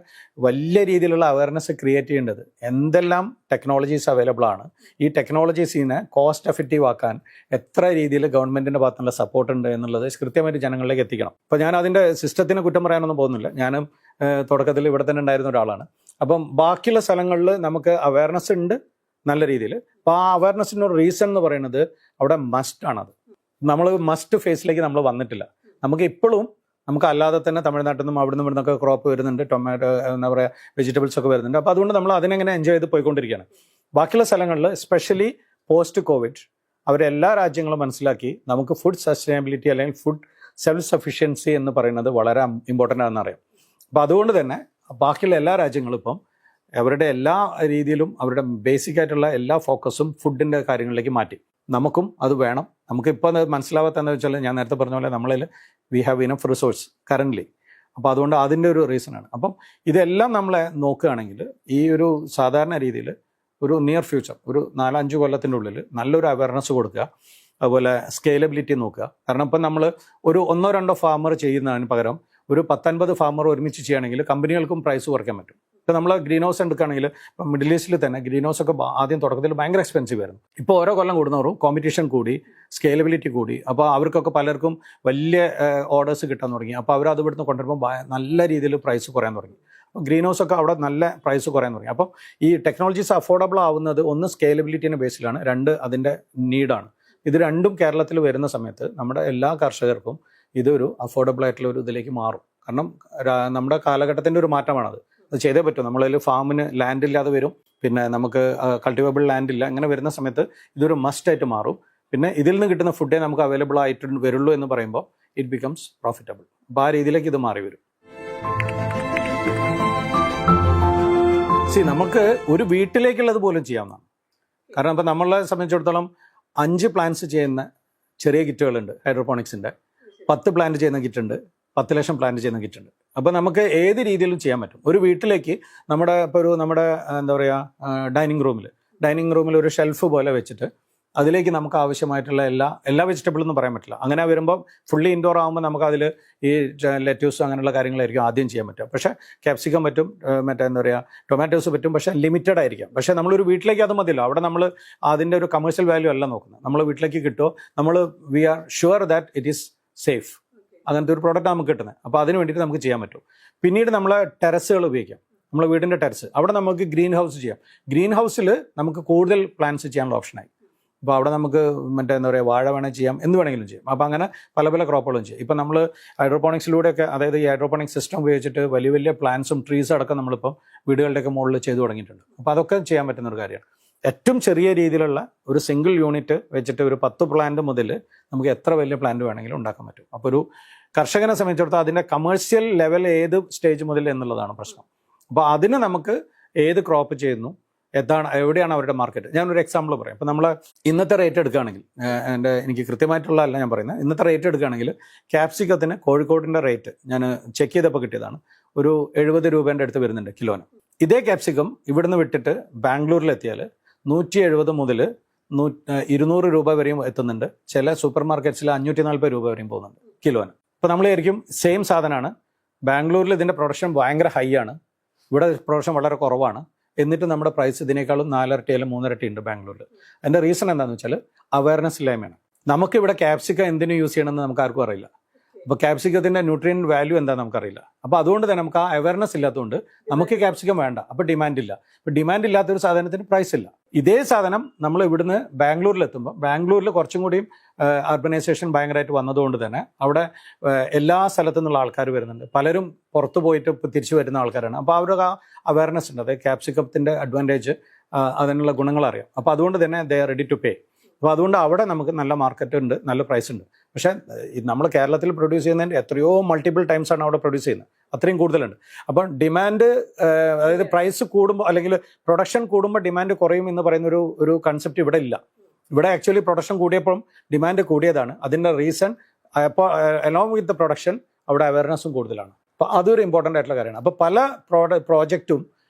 വലിയ രീതിയിലുള്ള അവയർനെസ് ക്രിയേറ്റ് ചെയ്യേണ്ടത് എന്തെല്ലാം ടെക്നോളജീസ് അവൈലബിൾ ആണ്, ഈ ടെക്നോളജീസിനെ കോസ്റ്റ് എഫക്റ്റീവ് ആക്കാൻ എത്ര രീതിയിൽ ഗവൺമെൻറ്റിൻ്റെ ഭാഗത്തുള്ള സപ്പോർട്ട് ഉണ്ട് എന്നുള്ളത് കൃത്യമായിട്ട് ജനങ്ങളിലേക്ക് എത്തിക്കണം. അപ്പോൾ ഞാൻ അതിൻ്റെ സിസ്റ്റത്തിന് കുറ്റം പറയാനൊന്നും പോകുന്നില്ല. ഞാനും തുടക്കത്തിൽ ഇവിടെ തന്നെ ഉണ്ടായിരുന്ന ഒരാളാണ്. അപ്പം ബാക്കിയുള്ള സ്ഥലങ്ങളിൽ നമുക്ക് അവയർനെസ് ഉണ്ട് നല്ല രീതിയിൽ. അപ്പോൾ ആ അവയർനെസ്സിൻ്റെ ഒരു റീസൺ എന്ന് പറയുന്നത് അവിടെ മസ്റ്റ് ആണത്. നമ്മൾ മസ്റ്റ് ഫേസിലേക്ക് നമ്മൾ വന്നിട്ടില്ല. നമുക്ക് ഇപ്പോഴും നമുക്ക് അല്ലാതെ തന്നെ തമിഴ്നാട്ടിൽ നിന്നും അവിടെ നിന്നും ഇവിടെ നിന്നൊക്കെ ക്രോപ്പ് വരുന്നുണ്ട്, ടൊമാറ്റോ വെജിറ്റബിൾസ് ഒക്കെ വരുന്നുണ്ട്. അപ്പോൾ അതുകൊണ്ട് നമ്മൾ അതിനെങ്ങനെ എൻജോയ് ചെയ്ത് പോയിക്കൊണ്ടിരിക്കുകയാണ്. ബാക്കിയുള്ള സ്ഥലങ്ങളിൽ എസ്പെഷ്യലി പോസ്റ്റ് കോവിഡ് അവരെല്ലാ രാജ്യങ്ങളും മനസ്സിലാക്കി നമുക്ക് ഫുഡ് സസ്റ്റൈനബിലിറ്റി അല്ലെങ്കിൽ ഫുഡ് സെൽഫ് സഫിഷ്യൻസി എന്ന് പറയുന്നത് വളരെ ഇമ്പോർട്ടൻ്റ് ആണെന്ന് അറിയാം. അപ്പോൾ അതുകൊണ്ട് തന്നെ ബാക്കിയുള്ള എല്ലാ രാജ്യങ്ങളും ഇപ്പം അവരുടെ എല്ലാ രീതിയിലും അവരുടെ ബേസിക് ആയിട്ടുള്ള എല്ലാ ഫോക്കസും ഫുഡിൻ്റെ കാര്യങ്ങളിലേക്ക് മാറ്റി. നമുക്കും അത് വേണം. നമുക്കിപ്പോൾ മനസ്സിലാവാത്തതെന്ന് വെച്ചാൽ, ഞാൻ നേരത്തെ പറഞ്ഞ പോലെ നമ്മളിൽ we have enough resource currently. അപ്പോൾ അതുകൊണ്ട് അതിൻ്റെ ഒരു റീസണാണ്. അപ്പം ഇതെല്ലാം നമ്മളെ നോക്കുകയാണെങ്കിൽ ഈ ഒരു സാധാരണ രീതിയിൽ ഒരു നിയർ ഫ്യൂച്ചർ ഒരു 4-5 കൊല്ലത്തിൻ്റെ ഉള്ളിൽ നല്ലൊരു അവയർനെസ് കൊടുക്കുക. അതുപോലെ സ്കെയിലബിലിറ്റി നോക്കുക. കാരണം ഇപ്പം നമ്മൾ ഒരു 1-2 ഫാമർ ചെയ്യുന്നതിന് പകരം ഒരു 10-50 ഫാമർ ഒരുമിച്ച് ചെയ്യുകയാണെങ്കിൽ കമ്പനികൾക്കും പ്രൈസ് കുറയ്ക്കാൻ പറ്റും. ഇപ്പോൾ നമ്മൾ ഗ്രീൻ ഹൗസ് എടുക്കുകയാണെങ്കിൽ ഇപ്പം മിഡിൽ ഈസ്റ്റിൽ തന്നെ ഗ്രീൻ ഹൗസ് ഒക്കെ ആദ്യം തുടക്കത്തിൽ ഭയങ്കര എക്സ്പെൻസീവ് ആയിരുന്നു. ഇപ്പോൾ ഓരോ കൊല്ലം കൂടുന്നവരും കോമ്പറ്റീഷൻ കൂടി, സ്കെയിലബിലിറ്റി കൂടി. അപ്പോൾ അവർക്കൊക്കെ പലർക്കും വലിയ ഓർഡേഴ്സ് കിട്ടാൻ തുടങ്ങി. അപ്പോൾ അവർ അത് ഇവിടുന്ന് കൊണ്ടുവരുമ്പോൾ നല്ല രീതിയിൽ പ്രൈസ് കുറയാൻ തുടങ്ങി. അപ്പോൾ ഗ്രീൻ ഹൗസ് ഒക്കെ അവിടെ നല്ല പ്രൈസ് കുറയാൻ തുടങ്ങി. അപ്പോൾ ഈ ടെക്നോളജീസ് അഫോർഡബിൾ ആവുന്നത് ഒന്ന് സ്കെയിലബിലിറ്റിൻ്റെ ബേസിലാണ്, രണ്ട് അതിൻ്റെ നീഡാണ്. ഇത് രണ്ടും കേരളത്തിൽ വരുന്ന സമയത്ത് നമ്മുടെ എല്ലാ കർഷകർക്കും ഇതൊരു അഫോർഡബിൾ ആയിട്ടുള്ള ഒരു ഇതിലേക്ക് മാറും. കാരണം നമ്മുടെ കാലഘട്ടത്തിൻ്റെ ഒരു മാറ്റമാണത്. അത് ചെയ്തേ പറ്റും. നമ്മളതിൽ ഫാമിന് ലാൻഡ് ഇല്ലാതെ വരും, പിന്നെ നമുക്ക് കൾട്ടിവേബിൾ ലാൻഡ് ഇല്ല. അങ്ങനെ വരുന്ന സമയത്ത് ഇതൊരു മസ്റ്റായിട്ട് മാറും. പിന്നെ ഇതിൽ നിന്ന് കിട്ടുന്ന ഫുഡേ നമുക്ക് അവൈലബിൾ ആയിട്ട് വരുള്ളൂ എന്ന് പറയുമ്പോൾ ഇറ്റ് ബിക്കംസ് പ്രോഫിറ്റബിൾ. അപ്പോൾ ആ രീതിയിലേക്ക് ഇത് മാറി വരും. നമുക്ക് ഒരു വീട്ടിലേക്കുള്ളത് പോലും ചെയ്യാവുന്നതാണ്. കാരണം ഇപ്പം നമ്മളെ സംബന്ധിച്ചിടത്തോളം 5 പ്ലാന്റ്സ് ചെയ്യുന്ന ചെറിയ കിറ്റുകളുണ്ട് ഹൈഡ്രോപോണിക്സിൻ്റെ. 10 പ്ലാന്റ് ചെയ്യുന്ന കിറ്റുണ്ട്, 10 ലക്ഷം പ്ലാന്റ് ചെയ്യുന്ന കിറ്റുണ്ട്. അപ്പോൾ നമുക്ക് ഏത് രീതിയിലും ചെയ്യാൻ പറ്റും. ഒരു വീട്ടിലേക്ക് നമ്മുടെ ഡൈനിങ് റൂമിൽ ഒരു ഷെൽഫ് പോലെ വെച്ചിട്ട് അതിലേക്ക് നമുക്ക് ആവശ്യമായിട്ടുള്ള എല്ലാ വെജിറ്റബിളൊന്നും പറയാൻ പറ്റില്ല. അങ്ങനെ വരുമ്പോൾ ഫുള്ളി ഇൻഡോർ ആകുമ്പോൾ നമുക്ക് അതിൽ ഈ ലെറ്റ്യൂസ് അങ്ങനെയുള്ള കാര്യങ്ങളായിരിക്കും ആദ്യം ചെയ്യാൻ പറ്റുക. പക്ഷേ ക്യാപ്സിക്കം പറ്റും, ടൊമാറ്റോസ് പറ്റും, പക്ഷേ ലിമിറ്റഡ് ആയിരിക്കാം. പക്ഷേ നമ്മളൊരു വീട്ടിലേക്ക് അത് മതിയല്ലോ. അവിടെ നമ്മൾ അതിൻ്റെ ഒരു കമേഴ്ഷ്യൽ വാല്യൂ അല്ല നോക്കുന്നത്. നമ്മൾ വീട്ടിലേക്ക് കിട്ടുമോ, we are sure that it is safe. അങ്ങനത്തെ ഒരു പ്രോഡക്റ്റ് നമുക്ക് കിട്ടുന്നത്. അപ്പോൾ അതിന് വേണ്ടിയിട്ട് നമുക്ക് ചെയ്യാൻ പറ്റും. പിന്നീട് നമ്മളെ ടെറസുകൾ ഉപയോഗിക്കാം. നമ്മളെ വീടിൻ്റെ ടെറസ്, അവിടെ നമുക്ക് ഗ്രീൻ ഹൗസ് ചെയ്യാം. ഗ്രീൻ ഹൗസിൽ നമുക്ക് കൂടുതൽ പ്ലാന്റ്സ് ചെയ്യാനുള്ള ഓപ്ഷനായി. അപ്പോൾ അവിടെ നമുക്ക് വാഴ വേണമെങ്കിൽ ചെയ്യാം, എന്ത് വേണമെങ്കിലും ചെയ്യാം. അപ്പോൾ അങ്ങനെ പല പല ക്രോപ്പുകളും ചെയ്യാം. ഇപ്പം നമ്മൾ ഹൈഡ്രോപോണിക്സിലൂടെയൊക്കെ, അതായത് ഈ ഹൈഡ്രോപോണിക്സ് സിസ്റ്റം ഉപയോഗിച്ചിട്ട് വലിയ വലിയ പ്ലാന്റ്സും ട്രീസും അടക്കം നമ്മളിപ്പം വീടുകളുടെയൊക്കെ മുകളിൽ ചെയ്തു തുടങ്ങിയിട്ടുണ്ട്. അപ്പോൾ അതൊക്കെ ചെയ്യാൻ പറ്റുന്നൊരു കാര്യമാണ്. ഏറ്റവും ചെറിയ രീതിയിലുള്ള ഒരു സിംഗിൾ യൂണിറ്റ് വെച്ചിട്ട് ഒരു 10 പ്ലാന്റ് മുതൽ നമുക്ക് എത്ര വലിയ പ്ലാന്റ് വേണമെങ്കിലും ഉണ്ടാക്കാൻ പറ്റും. അപ്പോൾ ഒരു കർഷകനെ സംബന്ധിച്ചിടത്തോളം അതിൻ്റെ കമേഴ്ഷ്യൽ ലെവൽ ഏത് സ്റ്റേജ് മുതൽ എന്നുള്ളതാണ് പ്രശ്നം. അപ്പോൾ അതിന് നമുക്ക് ഏത് ക്രോപ്പ് ചെയ്യുന്നു, എവിടെയാണ് അവരുടെ മാർക്കറ്റ്. ഞാനൊരു എക്സാമ്പിൾ പറയാം. ഇപ്പോൾ നമ്മൾ ഇന്നത്തെ റേറ്റ് എടുക്കുകയാണെങ്കിൽ, എനിക്ക് കൃത്യമായിട്ടുള്ള അല്ല ഞാൻ പറയുന്നത്, ഇന്നത്തെ റേറ്റ് എടുക്കുകയാണെങ്കിൽ ക്യാപ്സിക്കത്തിന് കോഴിക്കോടിൻ്റെ റേറ്റ് ഞാൻ ചെക്ക് ചെയ്തപ്പോൾ കിട്ടിയതാണ്. ഒരു 70 രൂപേൻ്റെ അടുത്ത് വരുന്നുണ്ട് കിലോന്. ഇതേ ക്യാപ്സിക്കം ഇവിടുന്ന് വിട്ടിട്ട് ബാംഗ്ലൂരിലെത്തിയാൽ 170 മുതൽ 200 രൂപ വരെയും എത്തുന്നുണ്ട്. ചില സൂപ്പർ മാർക്കറ്റ്സിൽ 540 രൂപ വരെയും പോകുന്നുണ്ട് കിലോന്. ഇപ്പോൾ നമ്മൾ വിചാരിക്കും സെയിം സാധനമാണ്, ബാംഗ്ലൂരിൽ ഇതിൻ്റെ പ്രൊഡക്ഷൻ ഭയങ്കര ഹൈ ആണ്, ഇവിടെ പ്രൊഡക്ഷൻ വളരെ കുറവാണ്. എന്നിട്ട് നമ്മുടെ പ്രൈസ് ഇതിനേക്കാളും 4 ഇരട്ടി അല്ലെങ്കിൽ 3 ഇരട്ടി ഉണ്ട് ബാംഗ്ലൂരിൽ. അതിൻ്റെ റീസൺ എന്താണെന്ന് വെച്ചാൽ അവയർനെസ് ഇല്ലായ്മയാണ്. നമുക്കിവിടെ ക്യാപ്സിക്കം എന്തിനു യൂസ് ചെയ്യണമെന്ന് നമുക്ക് ആർക്കും അറിയില്ല. അപ്പോൾ ക്യാപ്സിക്കത്തിൻ്റെ ന്യൂട്രിയൻ വാല്യൂ എന്താണെന്ന് നമുക്കറിയില്ല. അപ്പോൾ അതുകൊണ്ട് തന്നെ നമുക്ക് ആ അവയർനെസ് ഇല്ലാത്തതുകൊണ്ട് നമുക്ക് ക്യാപ്സിക്കം വേണ്ട. അപ്പോൾ ഡിമാൻഡ് ഇല്ല. അപ്പോൾ ഡിമാൻഡ് ഇല്ലാത്തൊരു സാധനത്തിന് പ്രൈസ് ഇല്ല. ഇതേ സാധനം നമ്മൾ ഇവിടുന്ന് ബാംഗ്ലൂരിലെത്തുമ്പോൾ ബാംഗ്ലൂരിൽ കുറച്ചും കൂടിയും അർബനൈസേഷൻ ഭയങ്കരമായിട്ട് വന്നതുകൊണ്ട് തന്നെ അവിടെ എല്ലാ സ്ഥലത്തു നിന്നുള്ള ആൾക്കാർ വരുന്നുണ്ട്. പലരും പുറത്ത് പോയിട്ട് തിരിച്ചു വരുന്ന ആൾക്കാരാണ്. അപ്പോൾ അവർക്ക് ആ അവയർനെസ് ഉണ്ട്, അതായത് ക്യാപ്സിക്കത്തിൻ്റെ അഡ്വാൻറ്റേജ്, അതിനുള്ള ഗുണങ്ങൾ അറിയാം. അപ്പോൾ അതുകൊണ്ട് തന്നെ they are ready to pay. അപ്പോൾ അതുകൊണ്ട് അവിടെ നമുക്ക് നല്ല മാർക്കറ്റ് ഉണ്ട്, നല്ല പ്രൈസ് ഉണ്ട്. പക്ഷേ നമ്മൾ കേരളത്തിൽ പ്രൊഡ്യൂസ് ചെയ്യുന്നതിൻ്റെ എത്രയോ മൾട്ടിപ്പിൾ ടൈംസ് ആണ് അവിടെ പ്രൊഡ്യൂസ് ചെയ്യുന്നത്, അത്രയും കൂടുതലുണ്ട്. അപ്പം ഡിമാൻഡ്, അതായത് പ്രൈസ് കൂടുമ്പോൾ അല്ലെങ്കിൽ പ്രൊഡക്ഷൻ കൂടുമ്പോൾ ഡിമാൻഡ് കുറയും എന്ന് പറയുന്ന ഒരു കൺസെപ്റ്റ് ഇവിടെ ഇല്ല. ഇവിടെ ആക്ച്വലി പ്രൊഡക്ഷൻ കൂടിയപ്പോൾ ഡിമാൻഡ് കൂടിയതാണ്. അതിൻ്റെ റീസൺ അപ്പോൾ അലോങ് വിത്ത് ദ പ്രൊഡക്ഷൻ അവിടെ അവയർനെസ്സും കൂടുതലാണ്. അപ്പോൾ അതൊരു ഇമ്പോർട്ടൻ്റ് ആയിട്ടുള്ള കാര്യമാണ്. അപ്പോൾ പല പ്രോജക്റ്റും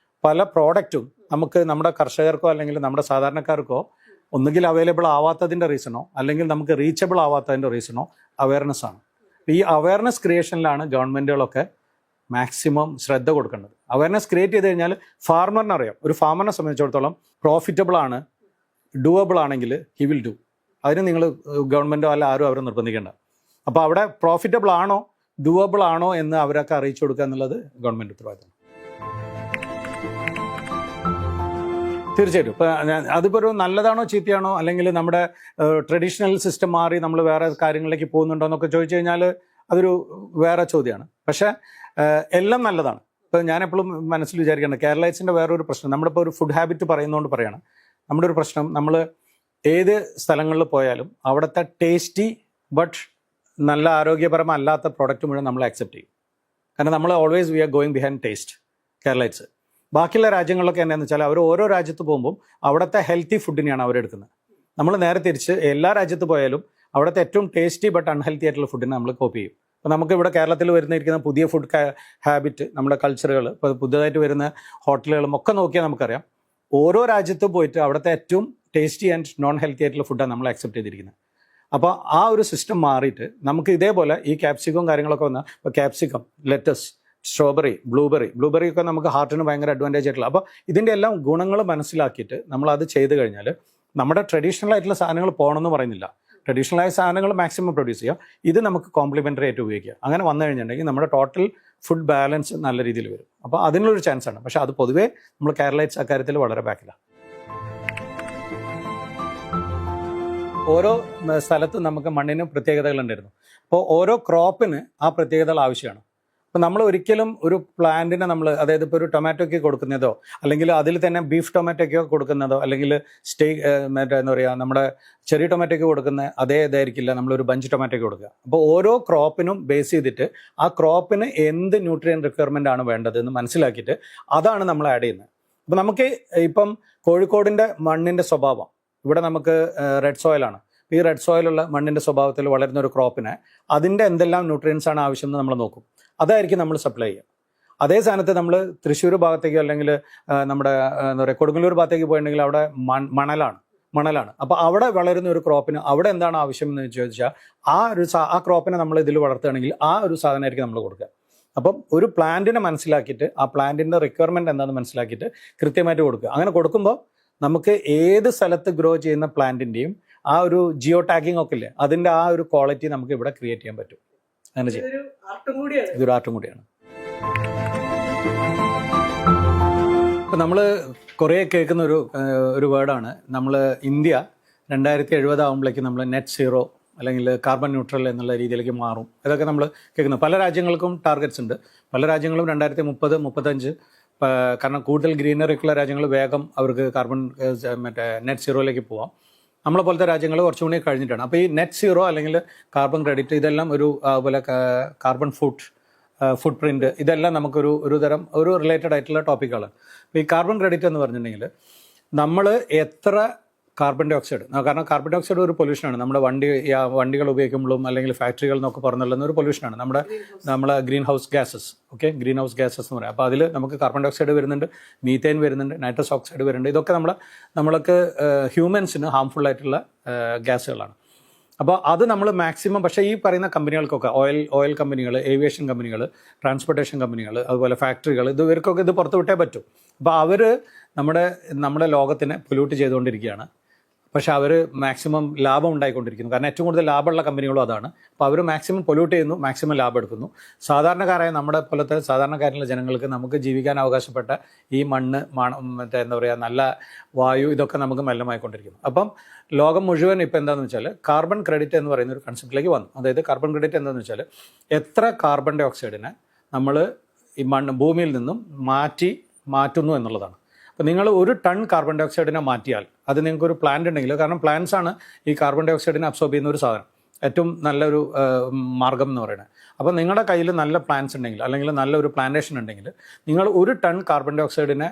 പല പ്രോഡക്റ്റും നമുക്ക് നമ്മുടെ കർഷകർക്കോ അല്ലെങ്കിൽ നമ്മുടെ സാധാരണക്കാർക്കോ ഒന്നുകിൽ അവൈലബിൾ ആവാത്തതിൻ്റെ റീസണോ അല്ലെങ്കിൽ നമുക്ക് റീച്ചബിൾ ആവാത്തതിൻ്റെ റീസണോ അവയർനെസ് ആണ്. ഈ അവയർനെസ് ക്രിയേഷനിലാണ് ഗവൺമെൻറ്റുകളൊക്കെ മാക്സിമം ശ്രദ്ധ കൊടുക്കേണ്ടത്. അവയർനെസ് ക്രിയേറ്റ് ചെയ്ത് കഴിഞ്ഞാൽ ഫാർമറിന് അറിയാം, ഒരു ഫാർമറിനെ സംബന്ധിച്ചിടത്തോളം പ്രോഫിറ്റബിൾ ആണ്, ഡൂവബിൾ ആണെങ്കിൽ ഹി വിൽ ഡു. അതിന് നിങ്ങൾ ഗവൺമെൻറ്റോ അല്ല ആരും അവരെ നിർബന്ധിക്കേണ്ട. അപ്പോൾ അവിടെ പ്രോഫിറ്റബിൾ ആണോ ഡൂവബിൾ ആണോ എന്ന് അവരൊക്കെ അറിയിച്ചു കൊടുക്കുക എന്നുള്ളത് ഗവൺമെൻറ് ഉത്തരവാദിത്തമാണ്. തീർച്ചയായിട്ടും. ഇപ്പോൾ അതിപ്പോൾ ഒരു നല്ലതാണോ ചീത്തയാണോ അല്ലെങ്കിൽ നമ്മുടെ ട്രഡീഷണൽ സിസ്റ്റം മാറി നമ്മൾ വേറെ കാര്യങ്ങളിലേക്ക് പോകുന്നുണ്ടോ എന്നൊക്കെ ചോദിച്ചു കഴിഞ്ഞാൽ അതൊരു വേറെ ചോദ്യമാണ്. പക്ഷേ എല്ലാം നല്ലതാണ്. ഇപ്പോൾ ഞാനെപ്പോഴും മനസ്സിൽ വിചാരിക്കേണ്ടത് കേരളൈറ്റ്സിൻ്റെ വേറൊരു പ്രശ്നം, നമ്മളിപ്പോൾ ഒരു ഫുഡ് ഹാബിറ്റ് പറയുന്നതുകൊണ്ട് പറയാണ്, നമ്മുടെ ഒരു പ്രശ്നം, നമ്മൾ ഏത് സ്ഥലങ്ങളിൽ പോയാലും അവിടുത്തെ ടേസ്റ്റി ബട്ട് നല്ല ആരോഗ്യപരമല്ലാത്ത പ്രോഡക്റ്റ് മുഴുവൻ നമ്മൾ അക്സെപ്റ്റ് ചെയ്യും. കാരണം നമ്മൾ always V are going behind taste. Keralites ബാക്കിയുള്ള രാജ്യങ്ങളിലൊക്കെ എന്താണെന്ന് വെച്ചാൽ അവർ ഓരോ രാജ്യത്ത് പോകുമ്പോൾ അവിടുത്തെ ഹെൽത്തി ഫുഡിനെയാണ് അവരെടുക്കുന്നത്. നമ്മൾ നേരെ തിരിച്ച് എല്ലാ രാജ്യത്ത് പോയാലും അവിടുത്തെ ഏറ്റവും ടേസ്റ്റി ബട്ട് അൺഹെൽത്തി ആയിട്ടുള്ള ഫുഡിനെ നമ്മൾ കോപ്പി ചെയ്യും. അപ്പോൾ നമുക്ക് ഇവിടെ കേരളത്തിൽ വരുന്നിരിക്കുന്ന പുതിയ ഫുഡ് ഹാബിറ്റ്, നമ്മുടെ കൾച്ചറുകൾ, ഇപ്പോൾ പുതുതായിട്ട് വരുന്ന ഹോട്ടലുകളും ഒക്കെ നോക്കിയാൽ നമുക്കറിയാം ഓരോ രാജ്യത്ത് പോയിട്ട് അവിടുത്തെ ഏറ്റവും ടേസ്റ്റി ആൻഡ് നോൺ ഹെൽത്തി ആയിട്ടുള്ള ഫുഡാണ് നമ്മൾ അക്സെപ്റ്റ് ചെയ്തിരിക്കുന്നത്. അപ്പോൾ ആ ഒരു സിസ്റ്റം മാറിയിട്ട് നമുക്ക് ഇതേപോലെ ഈ ക്യാപ്സിക്കവും കാര്യങ്ങളൊക്കെ വന്നാൽ, ഇപ്പോൾ ക്യാപ്സിക്കം, ലെറ്റസ്, സ്ട്രോബെറി, ബ്ലൂബെറി ഒക്കെ നമുക്ക് ഹാർട്ടിന് ഭയങ്കര അഡ്വാൻറ്റേജ് ആയിട്ടുള്ള. അപ്പോൾ ഇതിൻ്റെ എല്ലാം ഗുണങ്ങൾ മനസ്സിലാക്കിയിട്ട് നമ്മൾ അത് ചെയ്ത് കഴിഞ്ഞാൽ നമ്മുടെ ട്രഡീഷണൽ ആയിട്ടുള്ള സാധനങ്ങൾ പോകണമെന്ന് പറയുന്നില്ല, ട്രഡീഷണലായ സാധനങ്ങൾ മാക്സിമം പ്രൊഡ്യൂസ് ചെയ്യുക, ഇത് നമുക്ക് കോംപ്ലിമെൻ്ററി ആയിട്ട് ഉപയോഗിക്കുക. അങ്ങനെ വന്നു കഴിഞ്ഞിട്ടുണ്ടെങ്കിൽ നമ്മുടെ ടോട്ടൽ ഫുഡ് ബാലൻസ് നല്ല രീതിയിൽ വരും. അപ്പോൾ അതിനുള്ളൊരു ചാൻസ് ആണ്. പക്ഷേ അത് പൊതുവേ നമ്മൾ കേരളൈറ്റ്സ് അക്കാര്യത്തിൽ വളരെ ബാക്കിലാണ്. ഓരോ സ്ഥലത്തും നമുക്ക് മണ്ണിന് പ്രത്യേകതകളുണ്ടായിരുന്നു. അപ്പോൾ ഓരോ ക്രോപ്പിന് ആ പ്രത്യേകതകൾ ആവശ്യമാണ്. അപ്പോൾ നമ്മൾ ഒരിക്കലും ഒരു പ്ലാന്റിനെ നമ്മൾ, അതായത് ഇപ്പോൾ ഒരു ടൊമാറ്റോയ്ക്ക് കൊടുക്കുന്നതോ അല്ലെങ്കിൽ അതിൽ തന്നെ ബീഫ് ടൊമാറ്റോയ്ക്കോ കൊടുക്കുന്നതോ അല്ലെങ്കിൽ മറ്റേ എന്താ പറയുക നമ്മുടെ ചെറിയ ടൊമാറ്റോയ്ക്ക് കൊടുക്കുന്ന അതേ ഇതായിരിക്കില്ല നമ്മളൊരു ബഞ്ച് ടൊമാറ്റോയ്ക്ക് കൊടുക്കുക. അപ്പോൾ ഓരോ ക്രോപ്പിനും ബേസ് ചെയ്തിട്ട് ആ ക്രോപ്പിന് എന്ത് ന്യൂട്രിയൻ റിക്വയർമെൻ്റ് ആണ് വേണ്ടത് എന്ന് മനസ്സിലാക്കിയിട്ട് അതാണ് നമ്മൾ ആഡ് ചെയ്യുന്നത്. അപ്പോൾ നമുക്ക് ഇപ്പം കോഴിക്കോടിൻ്റെ മണ്ണിൻ്റെ സ്വഭാവം, ഇവിടെ നമുക്ക് റെഡ് സോയിലാണ്. ഈ റെഡ് സോയിലുള്ള മണ്ണിൻ്റെ സ്വഭാവത്തിൽ വളരുന്ന ഒരു ക്രോപ്പിന് അതിൻ്റെ എന്തെല്ലാം ന്യൂട്രിയൻസ് ആണ് ആവശ്യം എന്ന് നമ്മൾ നോക്കും, അതായിരിക്കും നമ്മൾ സപ്ലൈ ചെയ്യുക. അതേ സ്ഥാനത്ത് നമ്മൾ തൃശ്ശൂർ ഭാഗത്തേക്കോ അല്ലെങ്കിൽ നമ്മുടെ എന്താ പറയുക കൊടുങ്ങല്ലൂർ ഭാഗത്തേക്ക് പോയിട്ടുണ്ടെങ്കിൽ അവിടെ മണലാണ്. അപ്പോൾ അവിടെ വളരുന്ന ഒരു ക്രോപ്പിന് അവിടെ എന്താണ് ആവശ്യം എന്ന് ചോദിച്ചാൽ ആ ക്രോപ്പിനെ നമ്മൾ ഇതിൽ വളർത്തുകയാണെങ്കിൽ ആ ഒരു സാധനമായിരിക്കും നമ്മൾ കൊടുക്കുക. അപ്പം ഒരു പ്ലാന്റിനെ മനസ്സിലാക്കിയിട്ട് ആ പ്ലാന്റിൻ്റെ റിക്വയർമെൻറ്റ് എന്താണെന്ന് മനസ്സിലാക്കിയിട്ട് കൃത്യമായിട്ട് കൊടുക്കുക. അങ്ങനെ കൊടുക്കുമ്പോൾ നമുക്ക് ഏത് സ്ഥലത്ത് ഗ്രോ ചെയ്യുന്ന പ്ലാന്റിൻ്റെയും ആ ഒരു ജിയോ ടാഗിങ് ഒക്കെ ഇല്ലേ, അതിൻ്റെ ആ ഒരു ക്വാളിറ്റി നമുക്ക് ഇവിടെ ക്രിയേറ്റ് ചെയ്യാൻ പറ്റും. അങ്ങനെ ചെയ്യാം. ഇതൊരു ആർട്ടും കൂടിയാണ്. ഇപ്പം നമ്മൾ കുറേ കേൾക്കുന്ന ഒരു വേർഡാണ്, നമ്മൾ ഇന്ത്യ 2070 ആകുമ്പോഴേക്കും നമ്മൾ നെറ്റ് സീറോ അല്ലെങ്കിൽ കാർബൺ ന്യൂട്രൽ എന്നുള്ള രീതിയിലേക്ക് മാറും. ഇതൊക്കെ നമ്മൾ കേൾക്കുന്നു. പല രാജ്യങ്ങൾക്കും ടാർഗറ്റ്സ് ഉണ്ട്. പല രാജ്യങ്ങളും 2030, 35, കാരണം കൂടുതൽ ഗ്രീനറിക്കുള്ള രാജ്യങ്ങൾ വേഗം അവർക്ക് നെറ്റ് സീറോയിലേക്ക് പോവാം. നമ്മളെ പോലത്തെ രാജ്യങ്ങൾ കുറച്ചും കൂടി കഴിഞ്ഞിട്ടാണ്. അപ്പോൾ ഈ നെറ്റ് സീറോ അല്ലെങ്കിൽ കാർബൺ ക്രെഡിറ്റ് ഇതെല്ലാം അതുപോലെ കാർബൺ ഫുട് പ്രിൻറ്റ് ഇതെല്ലാം നമുക്കൊരു തരം റിലേറ്റഡ് ആയിട്ടുള്ള ടോപ്പിക്കുകളാണ്. അപ്പോൾ ഈ കാർബൺ ക്രെഡിറ്റ് എന്ന് പറഞ്ഞിട്ടുണ്ടെങ്കിൽ നമ്മൾ എത്ര കാർബൺ ഡൈ ഓക്സൈഡ്, കാരണം കാർബൺ ഡൈ ഓക്സൈഡ് ഒരു പൊല്യൂഷനാണ്. നമ്മുടെ വണ്ടികൾ ഉപയോഗിക്കുമ്പോഴും അല്ലെങ്കിൽ ഫാക്ടറികൾ എന്നൊക്കെ പറഞ്ഞുള്ള ഒരു പൊല്യൂഷനാണ് നമ്മളെ green house gases. Green house gases എന്ന് പറയാം. അപ്പോൾ അതിൽ നമുക്ക് കാർബൺ ഡൈ ഓക്സൈഡ് വരുന്നുണ്ട്, മീത്തേൻ വരുന്നുണ്ട്, നൈട്രസ് ഓക്സൈഡ് വരുന്നുണ്ട്. ഇതൊക്കെ നമ്മൾക്ക് ഹ്യൂമൻസിന് ഹാംഫുൾ ആയിട്ടുള്ള ഗ്യാസുകളാണ്. അപ്പോൾ അത് നമ്മൾ മാക്സിമം, പക്ഷേ ഈ പറയുന്ന കമ്പനികൾക്കൊക്കെ ഓയിൽ കമ്പനികൾ, ഏവിയേഷൻ കമ്പനികൾ, ട്രാൻസ്പോർട്ടേഷൻ കമ്പനികൾ, അതുപോലെ ഫാക്ടറികൾ, ഇവർക്കൊക്കെ ഇത് പുറത്തു വിട്ടേ പറ്റൂ. അപ്പോൾ അവർ നമ്മുടെ ലോകത്തിനെ പൊല്യൂട്ട് ചെയ്തുകൊണ്ടിരിക്കുകയാണ്. പക്ഷേ അവർ മാക്സിമം ലാഭം ഉണ്ടായിക്കൊണ്ടിരിക്കുന്നു. കാരണം ഏറ്റവും കൂടുതൽ ലാഭമുള്ള കമ്പനികളും അതാണ്. അപ്പോൾ അവർ മാക്സിമം പൊല്യൂട്ട് ചെയ്യുന്നു, മാക്സിമം ലാഭം എടുക്കുന്നു. സാധാരണക്കാരായ നമ്മുടെ പോലത്തെ സാധാരണക്കാരുള്ള ജനങ്ങൾക്ക് നമുക്ക് ജീവിക്കാൻ അവകാശപ്പെട്ട ഈ മണ്ണ്, മറ്റേ എന്താ പറയുക, നല്ല വായു, ഇതൊക്കെ നമുക്ക് മലിനമായിക്കൊണ്ടിരിക്കുന്നു. അപ്പം ലോകം മുഴുവൻ ഇപ്പോൾ എന്താണെന്ന് വെച്ചാൽ കാർബൺ ക്രെഡിറ്റ് എന്ന് പറയുന്ന ഒരു കൺസെപ്റ്റിലേക്ക് വന്നു. അതായത് കാർബൺ ക്രെഡിറ്റ് എന്താണെന്ന് വെച്ചാൽ എത്ര കാർബൺ ഡൈ ഓക്സൈഡിനെ നമ്മൾ ഈ ഭൂമിയിൽ നിന്നും മാറ്റുന്നു എന്നുള്ളതാണ്. അപ്പോൾ നിങ്ങൾ 1 ടൺ കാർബൺ ഡൈ ഓക്സൈഡിനെ മാറ്റിയാൽ അത് നിങ്ങൾക്കൊരു പ്ലാന്റ് ഉണ്ടെങ്കിൽ, കാരണം പ്ലാന്റ്സ് ആണ് ഈ കാർബൺ ഡൈ ഓക്സൈഡിനെ അബ്സോർബ് ചെയ്യുന്ന ഒരു സാധനം, ഏറ്റവും നല്ലൊരു മാർഗം എന്ന് പറയുന്നത്. അപ്പോൾ നിങ്ങളുടെ കയ്യിൽ നല്ല പ്ലാന്റ്സ് ഉണ്ടെങ്കിൽ, അല്ലെങ്കിൽ നല്ലൊരു പ്ലാന്റേഷൻ ഉണ്ടെങ്കിൽ, നിങ്ങൾ 1 ടൺ കാർബൺ ഡൈ ഓക്സൈഡിനെ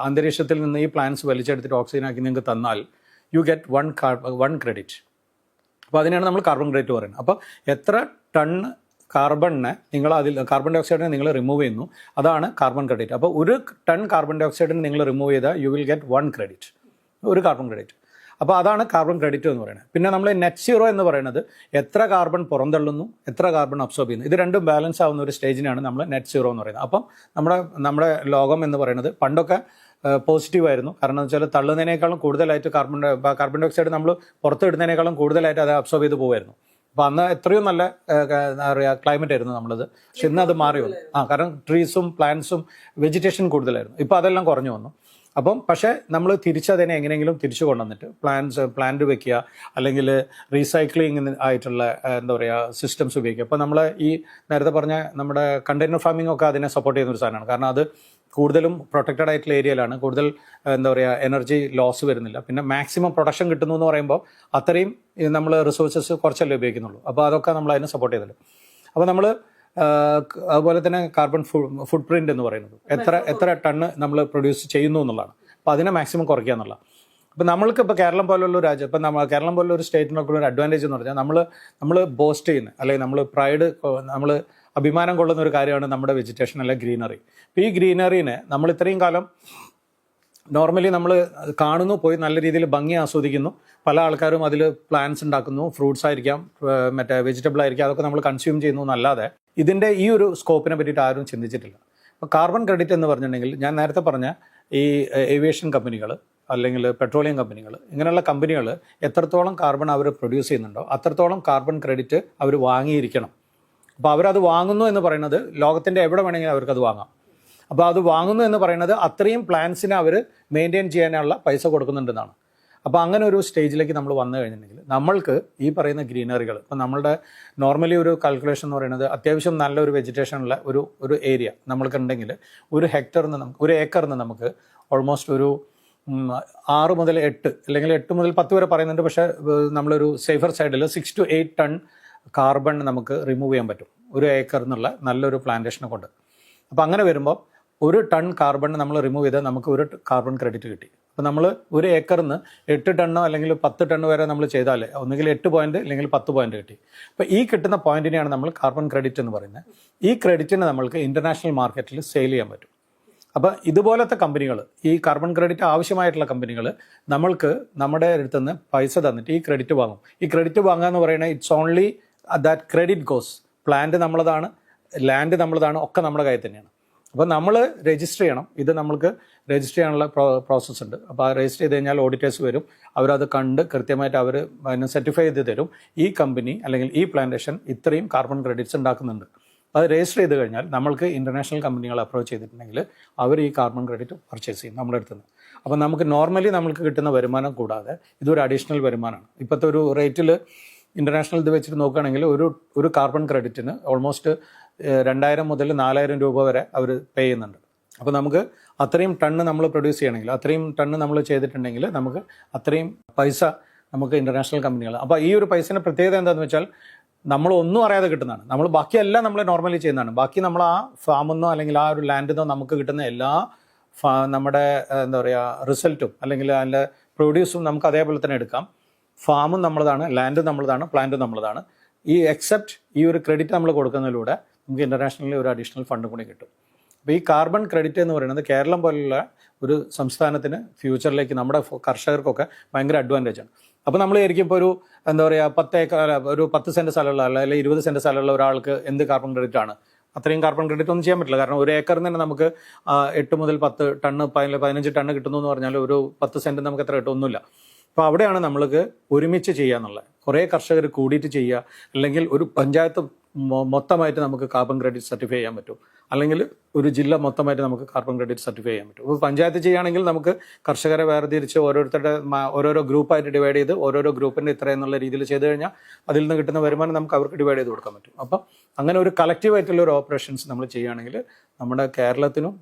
അന്തരീക്ഷത്തിൽ നിന്ന് ഈ പ്ലാന്റ്സ് വലിച്ചെടുത്തിട്ട് ഓക്സിജനാക്കി നിങ്ങൾക്ക് തന്നാൽ യു ഗെറ്റ് 1 ക്രെഡിറ്റ്. അപ്പോൾ അതിനാണ് നമ്മൾ കാർബൺ ക്രെഡിറ്റ് പറയുന്നത്. അപ്പോൾ എത്ര ടൺ കാർബണിനെ കാർബൺ ഡൈ ഓക്സൈഡിനെ നിങ്ങൾ റിമൂവ് ചെയ്യുന്നു, അതാണ് കാർബൺ ക്രെഡിറ്റ്. അപ്പോൾ 1 ടൺ കാർബൺ ഡൈ ഓക്സൈഡിനെ നിങ്ങൾ റിമൂവ് ചെയ്താൽ യു വിൽ ഗെറ്റ് 1 ക്രെഡിറ്റ്, ഒരു കാർബൺ ക്രെഡിറ്റ്. അപ്പോൾ അതാണ് കാർബൺ ക്രെഡിറ്റ് എന്ന് പറയുന്നത്. പിന്നെ നമ്മൾ നെറ്റ് സീറോ എന്ന് പറയുന്നത് എത്ര കാർബൺ പുറന്തള്ളുന്നു, എത്ര കാർബൺ അബ്സോർബ് ചെയ്യുന്നു, ഇത് രണ്ടും ബാലൻസ് ആവുന്ന ഒരു സ്റ്റേജിനാണ് നമ്മൾ നെറ്റ് സീറോ എന്ന് പറയുന്നത്. അപ്പം നമ്മുടെ ലോകം എന്ന് പറയുന്നത് പണ്ടൊക്കെ പോസിറ്റീവായിരുന്നു. കാരണം എന്ന് വെച്ചാൽ തള്ളുന്നതിനേക്കാളും കൂടുതലായിട്ട് കാർബൺ ഡൈ ഓക്സൈഡ് നമ്മൾ പുറത്തിടുന്നതിനേക്കാളും കൂടുതലായിട്ട് അത് അബ്സോർബ് ചെയ്ത് പോകുമായിരുന്നു. അപ്പോൾ അന്ന് എത്രയും നല്ല എന്താ പറയുക ക്ലൈമറ്റ് ആയിരുന്നു നമ്മളത്. പക്ഷെ ഇന്ന് അത് മാറി വന്നു. കാരണം ട്രീസും പ്ലാന്റ്സും വെജിറ്റേഷൻ കൂടുതലായിരുന്നു. ഇപ്പോൾ അതെല്ലാം കുറഞ്ഞു വന്നു. അപ്പം പക്ഷേ നമ്മൾ തിരിച്ചതിനെ എങ്ങനെയെങ്കിലും തിരിച്ചു കൊണ്ടുവന്നിട്ട് പ്ലാന്റ് വെക്കുക, അല്ലെങ്കിൽ റീസൈക്ലിംഗ് ആയിട്ടുള്ള എന്താ പറയുക സിസ്റ്റംസ് ഉപയോഗിക്കുക. അപ്പോൾ നമ്മൾ ഈ നേരത്തെ പറഞ്ഞ നമ്മുടെ കണ്ടെയ്നർ ഫാമിംഗ് ഒക്കെ അതിനെ സപ്പോർട്ട് ചെയ്യുന്ന ഒരു സാധനമാണ്. കാരണം അത് കൂടുതലും പ്രൊട്ടക്റ്റഡ് ആയിട്ടുള്ള ഏരിയയിലാണ്, കൂടുതൽ എന്താ പറയുക എനർജി ലോസ് വരുന്നില്ല, പിന്നെ മാക്സിമം പ്രൊഡക്ഷൻ കിട്ടുന്നു എന്ന് പറയുമ്പോൾ അത്രയും നമ്മൾ റിസോഴ്സസ് കുറച്ചല്ലേ ഉപയോഗിക്കുന്നുള്ളൂ. അപ്പോൾ അതൊക്കെ നമ്മൾ അതിനെ സപ്പോർട്ട് ചെയ്യുന്നുണ്ട്. അപ്പോൾ നമ്മൾ അതുപോലെ തന്നെ കാർബൺ ഫുട് പ്രിന്റ് എന്ന് പറയുന്നത് എത്ര ടണ്ണ് നമ്മൾ പ്രൊഡ്യൂസ് ചെയ്യുന്നു എന്നുള്ളതാണ്. അപ്പോൾ അതിനെ മാക്സിമം കുറയ്ക്കുക എന്നുള്ള. അപ്പോൾ നമ്മൾക്ക് ഇപ്പോൾ കേരളം പോലുള്ള ഒരു രാജ്യം, ഇപ്പം കേരളം പോലുള്ള ഒരു സ്റ്റേറ്റിനൊക്കെ ഒരു അഡ്വാൻറ്റേജ് എന്ന് പറഞ്ഞാൽ നമ്മൾ ബോസ്റ്റ് ചെയ്യുന്ന, അല്ലെങ്കിൽ നമ്മൾ അഭിമാനം കൊള്ളുന്ന ഒരു കാര്യമാണ് നമ്മുടെ വെജിറ്റേഷൻ, അല്ലെങ്കിൽ ഗ്രീനറി. അപ്പോൾ ഈ ഗ്രീനറീനെ നമ്മൾ ഇത്രയും കാലം നോർമലി നമ്മൾ കാണുന്നു, പോയി നല്ല രീതിയിൽ ഭംഗി ആസ്വദിക്കുന്നു, പല ആൾക്കാരും അതിൽ പ്ലാന്റ്സ് ഉണ്ടാക്കുന്നു, ഫ്രൂട്ട്സ് ആയിരിക്കാം, മറ്റേ വെജിറ്റബിൾ ആയിരിക്കാം, അതൊക്കെ നമ്മൾ കൺസ്യൂം ചെയ്യുന്നു എന്നല്ലാതെ ഇതിൻ്റെ ഈ ഒരു സ്കോപ്പിനെ പറ്റിയിട്ട് ആരും ചിന്തിച്ചിട്ടില്ല. അപ്പോൾ കാർബൺ ക്രെഡിറ്റ് എന്ന് പറഞ്ഞിട്ടുണ്ടെങ്കിൽ ഞാൻ നേരത്തെ പറഞ്ഞ ഈ ഏവിയേഷൻ കമ്പനികൾ, അല്ലെങ്കിൽ പെട്രോളിയം കമ്പനികൾ, ഇങ്ങനെയുള്ള കമ്പനികൾ എത്രത്തോളം കാർബൺ അവർ പ്രൊഡ്യൂസ് ചെയ്യുന്നുണ്ടോ അത്രത്തോളം കാർബൺ ക്രെഡിറ്റ് അവർ വാങ്ങിയിരിക്കണം. അപ്പോൾ അവരത് വാങ്ങുന്നു എന്ന് പറയുന്നത് ലോകത്തിൻ്റെ എവിടെ വേണമെങ്കിലും അവർക്കത് വാങ്ങാം. അപ്പോൾ അത് വാങ്ങുന്നു എന്ന് പറയുന്നത് അത്രയും പ്ലാന്റ്സിനെ അവർ മെയിൻറ്റെയിൻ ചെയ്യാനുള്ള പൈസ കൊടുക്കുന്നുണ്ടെന്നാണ്. അപ്പോൾ അങ്ങനെ ഒരു സ്റ്റേജിലേക്ക് നമ്മൾ വന്നു കഴിഞ്ഞിട്ടുണ്ടെങ്കിൽ നമ്മൾക്ക് ഈ പറയുന്ന ഗ്രീനറികൾ, ഇപ്പോൾ നമ്മളുടെ നോർമലി ഒരു കാൽക്കുലേഷൻ എന്ന് പറയുന്നത് അത്യാവശ്യം നല്ലൊരു വെജിറ്റേഷനുള്ള ഒരു ഏരിയ നമ്മൾക്കുണ്ടെങ്കിൽ ഒരു ഏക്കറിന് നമുക്ക് ഓൾമോസ്റ്റ് ഒരു 6 മുതൽ 8 അല്ലെങ്കിൽ 8 മുതൽ 10 വരെ പറയുന്നുണ്ട്. പക്ഷേ നമ്മളൊരു സേഫർ സൈഡിൽ 6 to 8 ടൺ കാർബൺ നമുക്ക് റിമൂവ് ചെയ്യാൻ പറ്റും ഒരു ഏക്കർ എന്നുള്ള നല്ലൊരു പ്ലാന്റേഷനെ കൊണ്ട്. അപ്പോൾ അങ്ങനെ വരുമ്പോൾ 1 ടൺ കാർബൺ നമ്മൾ റിമൂവ് ചെയ്താൽ നമുക്ക് 1 കാർബൺ ക്രെഡിറ്റ് കിട്ടി. അപ്പോൾ നമ്മൾ ഒരു ഏക്കറിന് 8 ടണ്ണോ അല്ലെങ്കിൽ 10 ടണ്ണ് വരെ നമ്മൾ ചെയ്താൽ ഒന്നുകിൽ 8 പോയിന്റ് അല്ലെങ്കിൽ 10 പോയിന്റ് കിട്ടി. അപ്പോൾ ഈ കിട്ടുന്ന പോയിന്റിനെയാണ് നമ്മൾ കാർബൺ ക്രെഡിറ്റ് എന്ന് പറയുന്നത്. ഈ ക്രെഡിറ്റിന് നമ്മൾക്ക് ഇൻ്റർനാഷണൽ മാർക്കറ്റിൽ സെയിൽ ചെയ്യാൻ പറ്റും. അപ്പോൾ ഇതുപോലത്തെ കമ്പനികൾ, ഈ കാർബൺ ക്രെഡിറ്റ് ആവശ്യമായിട്ടുള്ള കമ്പനികൾ നമ്മൾക്ക് നമ്മുടെ അടുത്ത് നിന്ന് പൈസ തന്നിട്ട് ഈ ക്രെഡിറ്റ് വാങ്ങും. ഈ ക്രെഡിറ്റ് വാങ്ങുക എന്ന് പറയുന്നത് it's only that credit goes. Plant നമ്മളതാണ്, ലാൻഡ് നമ്മളതാണ്, ഒക്കെ നമ്മുടെ കയ്യിൽ തന്നെയാണ്. അപ്പോൾ നമ്മൾ രജിസ്റ്റർ ചെയ്യണം. ഇത് നമ്മൾക്ക് രജിസ്റ്റർ ചെയ്യാനുള്ള പ്രോസസ്സ് ഉണ്ട്. അപ്പോൾ ആ രജിസ്റ്റർ ചെയ്ത് കഴിഞ്ഞാൽ ഓഡിറ്റേഴ്സ് വരും, അവരത് കണ്ട് കൃത്യമായിട്ട് അവർ അതിനെ സർട്ടിഫൈ ചെയ്ത് തരും. ഈ കമ്പനി അല്ലെങ്കിൽ ഈ പ്ലാന്റേഷൻ ഇത്രയും കാർബൺ ക്രെഡിറ്റ്സ് ഉണ്ടാക്കുന്നുണ്ട്. അത് രജിസ്റ്റർ ചെയ്ത് കഴിഞ്ഞാൽ നമ്മൾക്ക് ഇൻ്റർനാഷണൽ കമ്പനികൾ അപ്രോച്ച് ചെയ്തിട്ടുണ്ടെങ്കിൽ അവർ ഈ കാർബൺ ക്രെഡിറ്റ് പർച്ചേസ് ചെയ്യും നമ്മുടെ അടുത്ത് നിന്ന്. അപ്പോൾ നമുക്ക് നോർമലി നമ്മൾക്ക് കിട്ടുന്ന വരുമാനം കൂടാതെ ഇതൊരു അഡീഷണൽ വരുമാനമാണ്. ഇപ്പോഴത്തെ ഒരു റേറ്റിൽ ഇൻ്റർനാഷണൽ ഇത് വെച്ചിട്ട് നോക്കുകയാണെങ്കിൽ ഒരു കാർബൺ ക്രെഡിറ്റിന് ഓൾമോസ്റ്റ് 2000 മുതൽ 4000 രൂപ വരെ അവർ പേ ചെയ്യുന്നുണ്ട്. അപ്പോൾ നമുക്ക് അത്രയും ടണ്ണ് നമ്മൾ പ്രൊഡ്യൂസ് ചെയ്യണമെങ്കിൽ, അത്രയും ടണ്ണ് നമ്മൾ ചെയ്തിട്ടുണ്ടെങ്കിൽ നമുക്ക് അത്രയും പൈസ നമുക്ക് ഇൻ്റർനാഷണൽ കമ്പനികൾ. അപ്പോൾ ഈ ഒരു പൈസയുടെ പ്രത്യേകത എന്താണെന്ന് വെച്ചാൽ നമ്മളൊന്നും അറിയാതെ കിട്ടുന്നതാണ്. നമ്മൾ ബാക്കിയെല്ലാം നമ്മൾ നോർമലി ചെയ്യുന്നതാണ്. ബാക്കി നമ്മൾ ആ ഫാമിൽ നിന്നോ അല്ലെങ്കിൽ ആ ഒരു ലാൻഡിൽ നിന്നോ നമുക്ക് കിട്ടുന്ന എല്ലാ നമ്മുടെ എന്താ പറയുക റിസൾട്ടും അല്ലെങ്കിൽ അതിൻ്റെ പ്രൊഡ്യൂസും നമുക്ക് അതേപോലെ തന്നെ എടുക്കാം. ഫാമും നമ്മളതാണ്, ലാൻഡ് നമ്മളതാണ്, പ്ലാന്റ് നമ്മളതാണ്. ഈ എക്സെപ്റ്റ് ഈ ഒരു ക്രെഡിറ്റ് നമ്മൾ കൊടുക്കുന്നതിലൂടെ നമുക്ക് ഇൻ്റർനാഷണലി ഒരു അഡീഷണൽ ഫണ്ട് കൂടി കിട്ടും. അപ്പോൾ ഈ കാർബൺ ക്രെഡിറ്റ് എന്ന് പറയുന്നത് കേരളം പോലുള്ള ഒരു സംസ്ഥാനത്തിന് ഫ്യൂച്ചറിലേക്ക് നമ്മുടെ കർഷകർക്കൊക്കെ ഭയങ്കര അഡ്വാൻറ്റേജ് ആണ്. അപ്പോൾ നമ്മൾ ശരിക്കും ഇപ്പോൾ ഒരു എന്താ പറയുക 10 സെൻറ്റ് സ്ഥലമുള്ള അല്ലെങ്കിൽ 20 സെൻറ്റ് സ്ഥലമുള്ള ഒരാൾക്ക് എന്ത് കാർബൺ ക്രെഡിറ്റ് ആണ്? അത്രയും കാർബൺ ക്രെഡിറ്റ് ഒന്നും ചെയ്യാൻ പറ്റില്ല. കാരണം ഒരു ഏക്കറിന് തന്നെ നമുക്ക് 8 മുതൽ 10 ടണ്ണ് 15 ടണ്ണ് കിട്ടുന്നു എന്ന് പറഞ്ഞാൽ ഒരു 10 സെൻറ്റ് നമുക്ക് എത്ര കിട്ടും? ഒന്നുമില്ല. അപ്പോൾ അവിടെയാണ് നമ്മൾക്ക് ഒരുമിച്ച് ചെയ്യുക എന്നുള്ളത്. കുറേ കർഷകർ കൂടിയിട്ട് ചെയ്യുക, അല്ലെങ്കിൽ ഒരു പഞ്ചായത്ത് മൊത്തമായിട്ട് നമുക്ക് കാർബൺ ക്രെഡിറ്റ് സർട്ടിഫൈ ചെയ്യാൻ പറ്റും, അല്ലെങ്കിൽ ഒരു ജില്ല മൊത്തമായിട്ട് നമുക്ക് കാർബൺ ക്രെഡിറ്റ് സർട്ടിഫൈ ചെയ്യാൻ പറ്റും. അപ്പോൾ പഞ്ചായത്ത് ചെയ്യുകയാണെങ്കിൽ നമുക്ക് കർഷകരെ വേർതിരിച്ച് ഓരോരുത്തരുടെ ഓരോരോ ഗ്രൂപ്പായിട്ട് ഡിവൈഡ് ചെയ്ത് ഓരോരോ ഗ്രൂപ്പിൻ്റെ ഇത്ര എന്നുള്ള രീതിയിൽ ചെയ്ത് കഴിഞ്ഞാൽ അതിൽ നിന്ന് കിട്ടുന്ന വരുമാനം നമുക്ക് അവർക്ക് ഡിവൈഡ് ചെയ്ത് കൊടുക്കാൻ പറ്റും. അപ്പം അങ്ങനെ ഒരു കളക്റ്റീവായിട്ടുള്ള ഒരു ഓപ്പറേഷൻസ് നമ്മൾ ചെയ്യുകയാണെങ്കിൽ നമ്മുടെ കേരളത്തിനും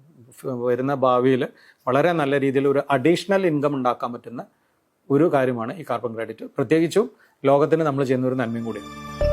വരുന്ന ഭാവിയിൽ വളരെ നല്ല രീതിയിൽ ഒരു അഡീഷണൽ ഇൻകം ഉണ്ടാക്കാൻ പറ്റുന്ന ഒരു കാര്യമാണ് ഈ കാർബൺ ക്രെഡിറ്റ്. പ്രത്യേകിച്ചും ലോകത്തിന് നമ്മൾ ചെയ്യുന്ന ഒരു നന്മയും കൂടിയാണ്.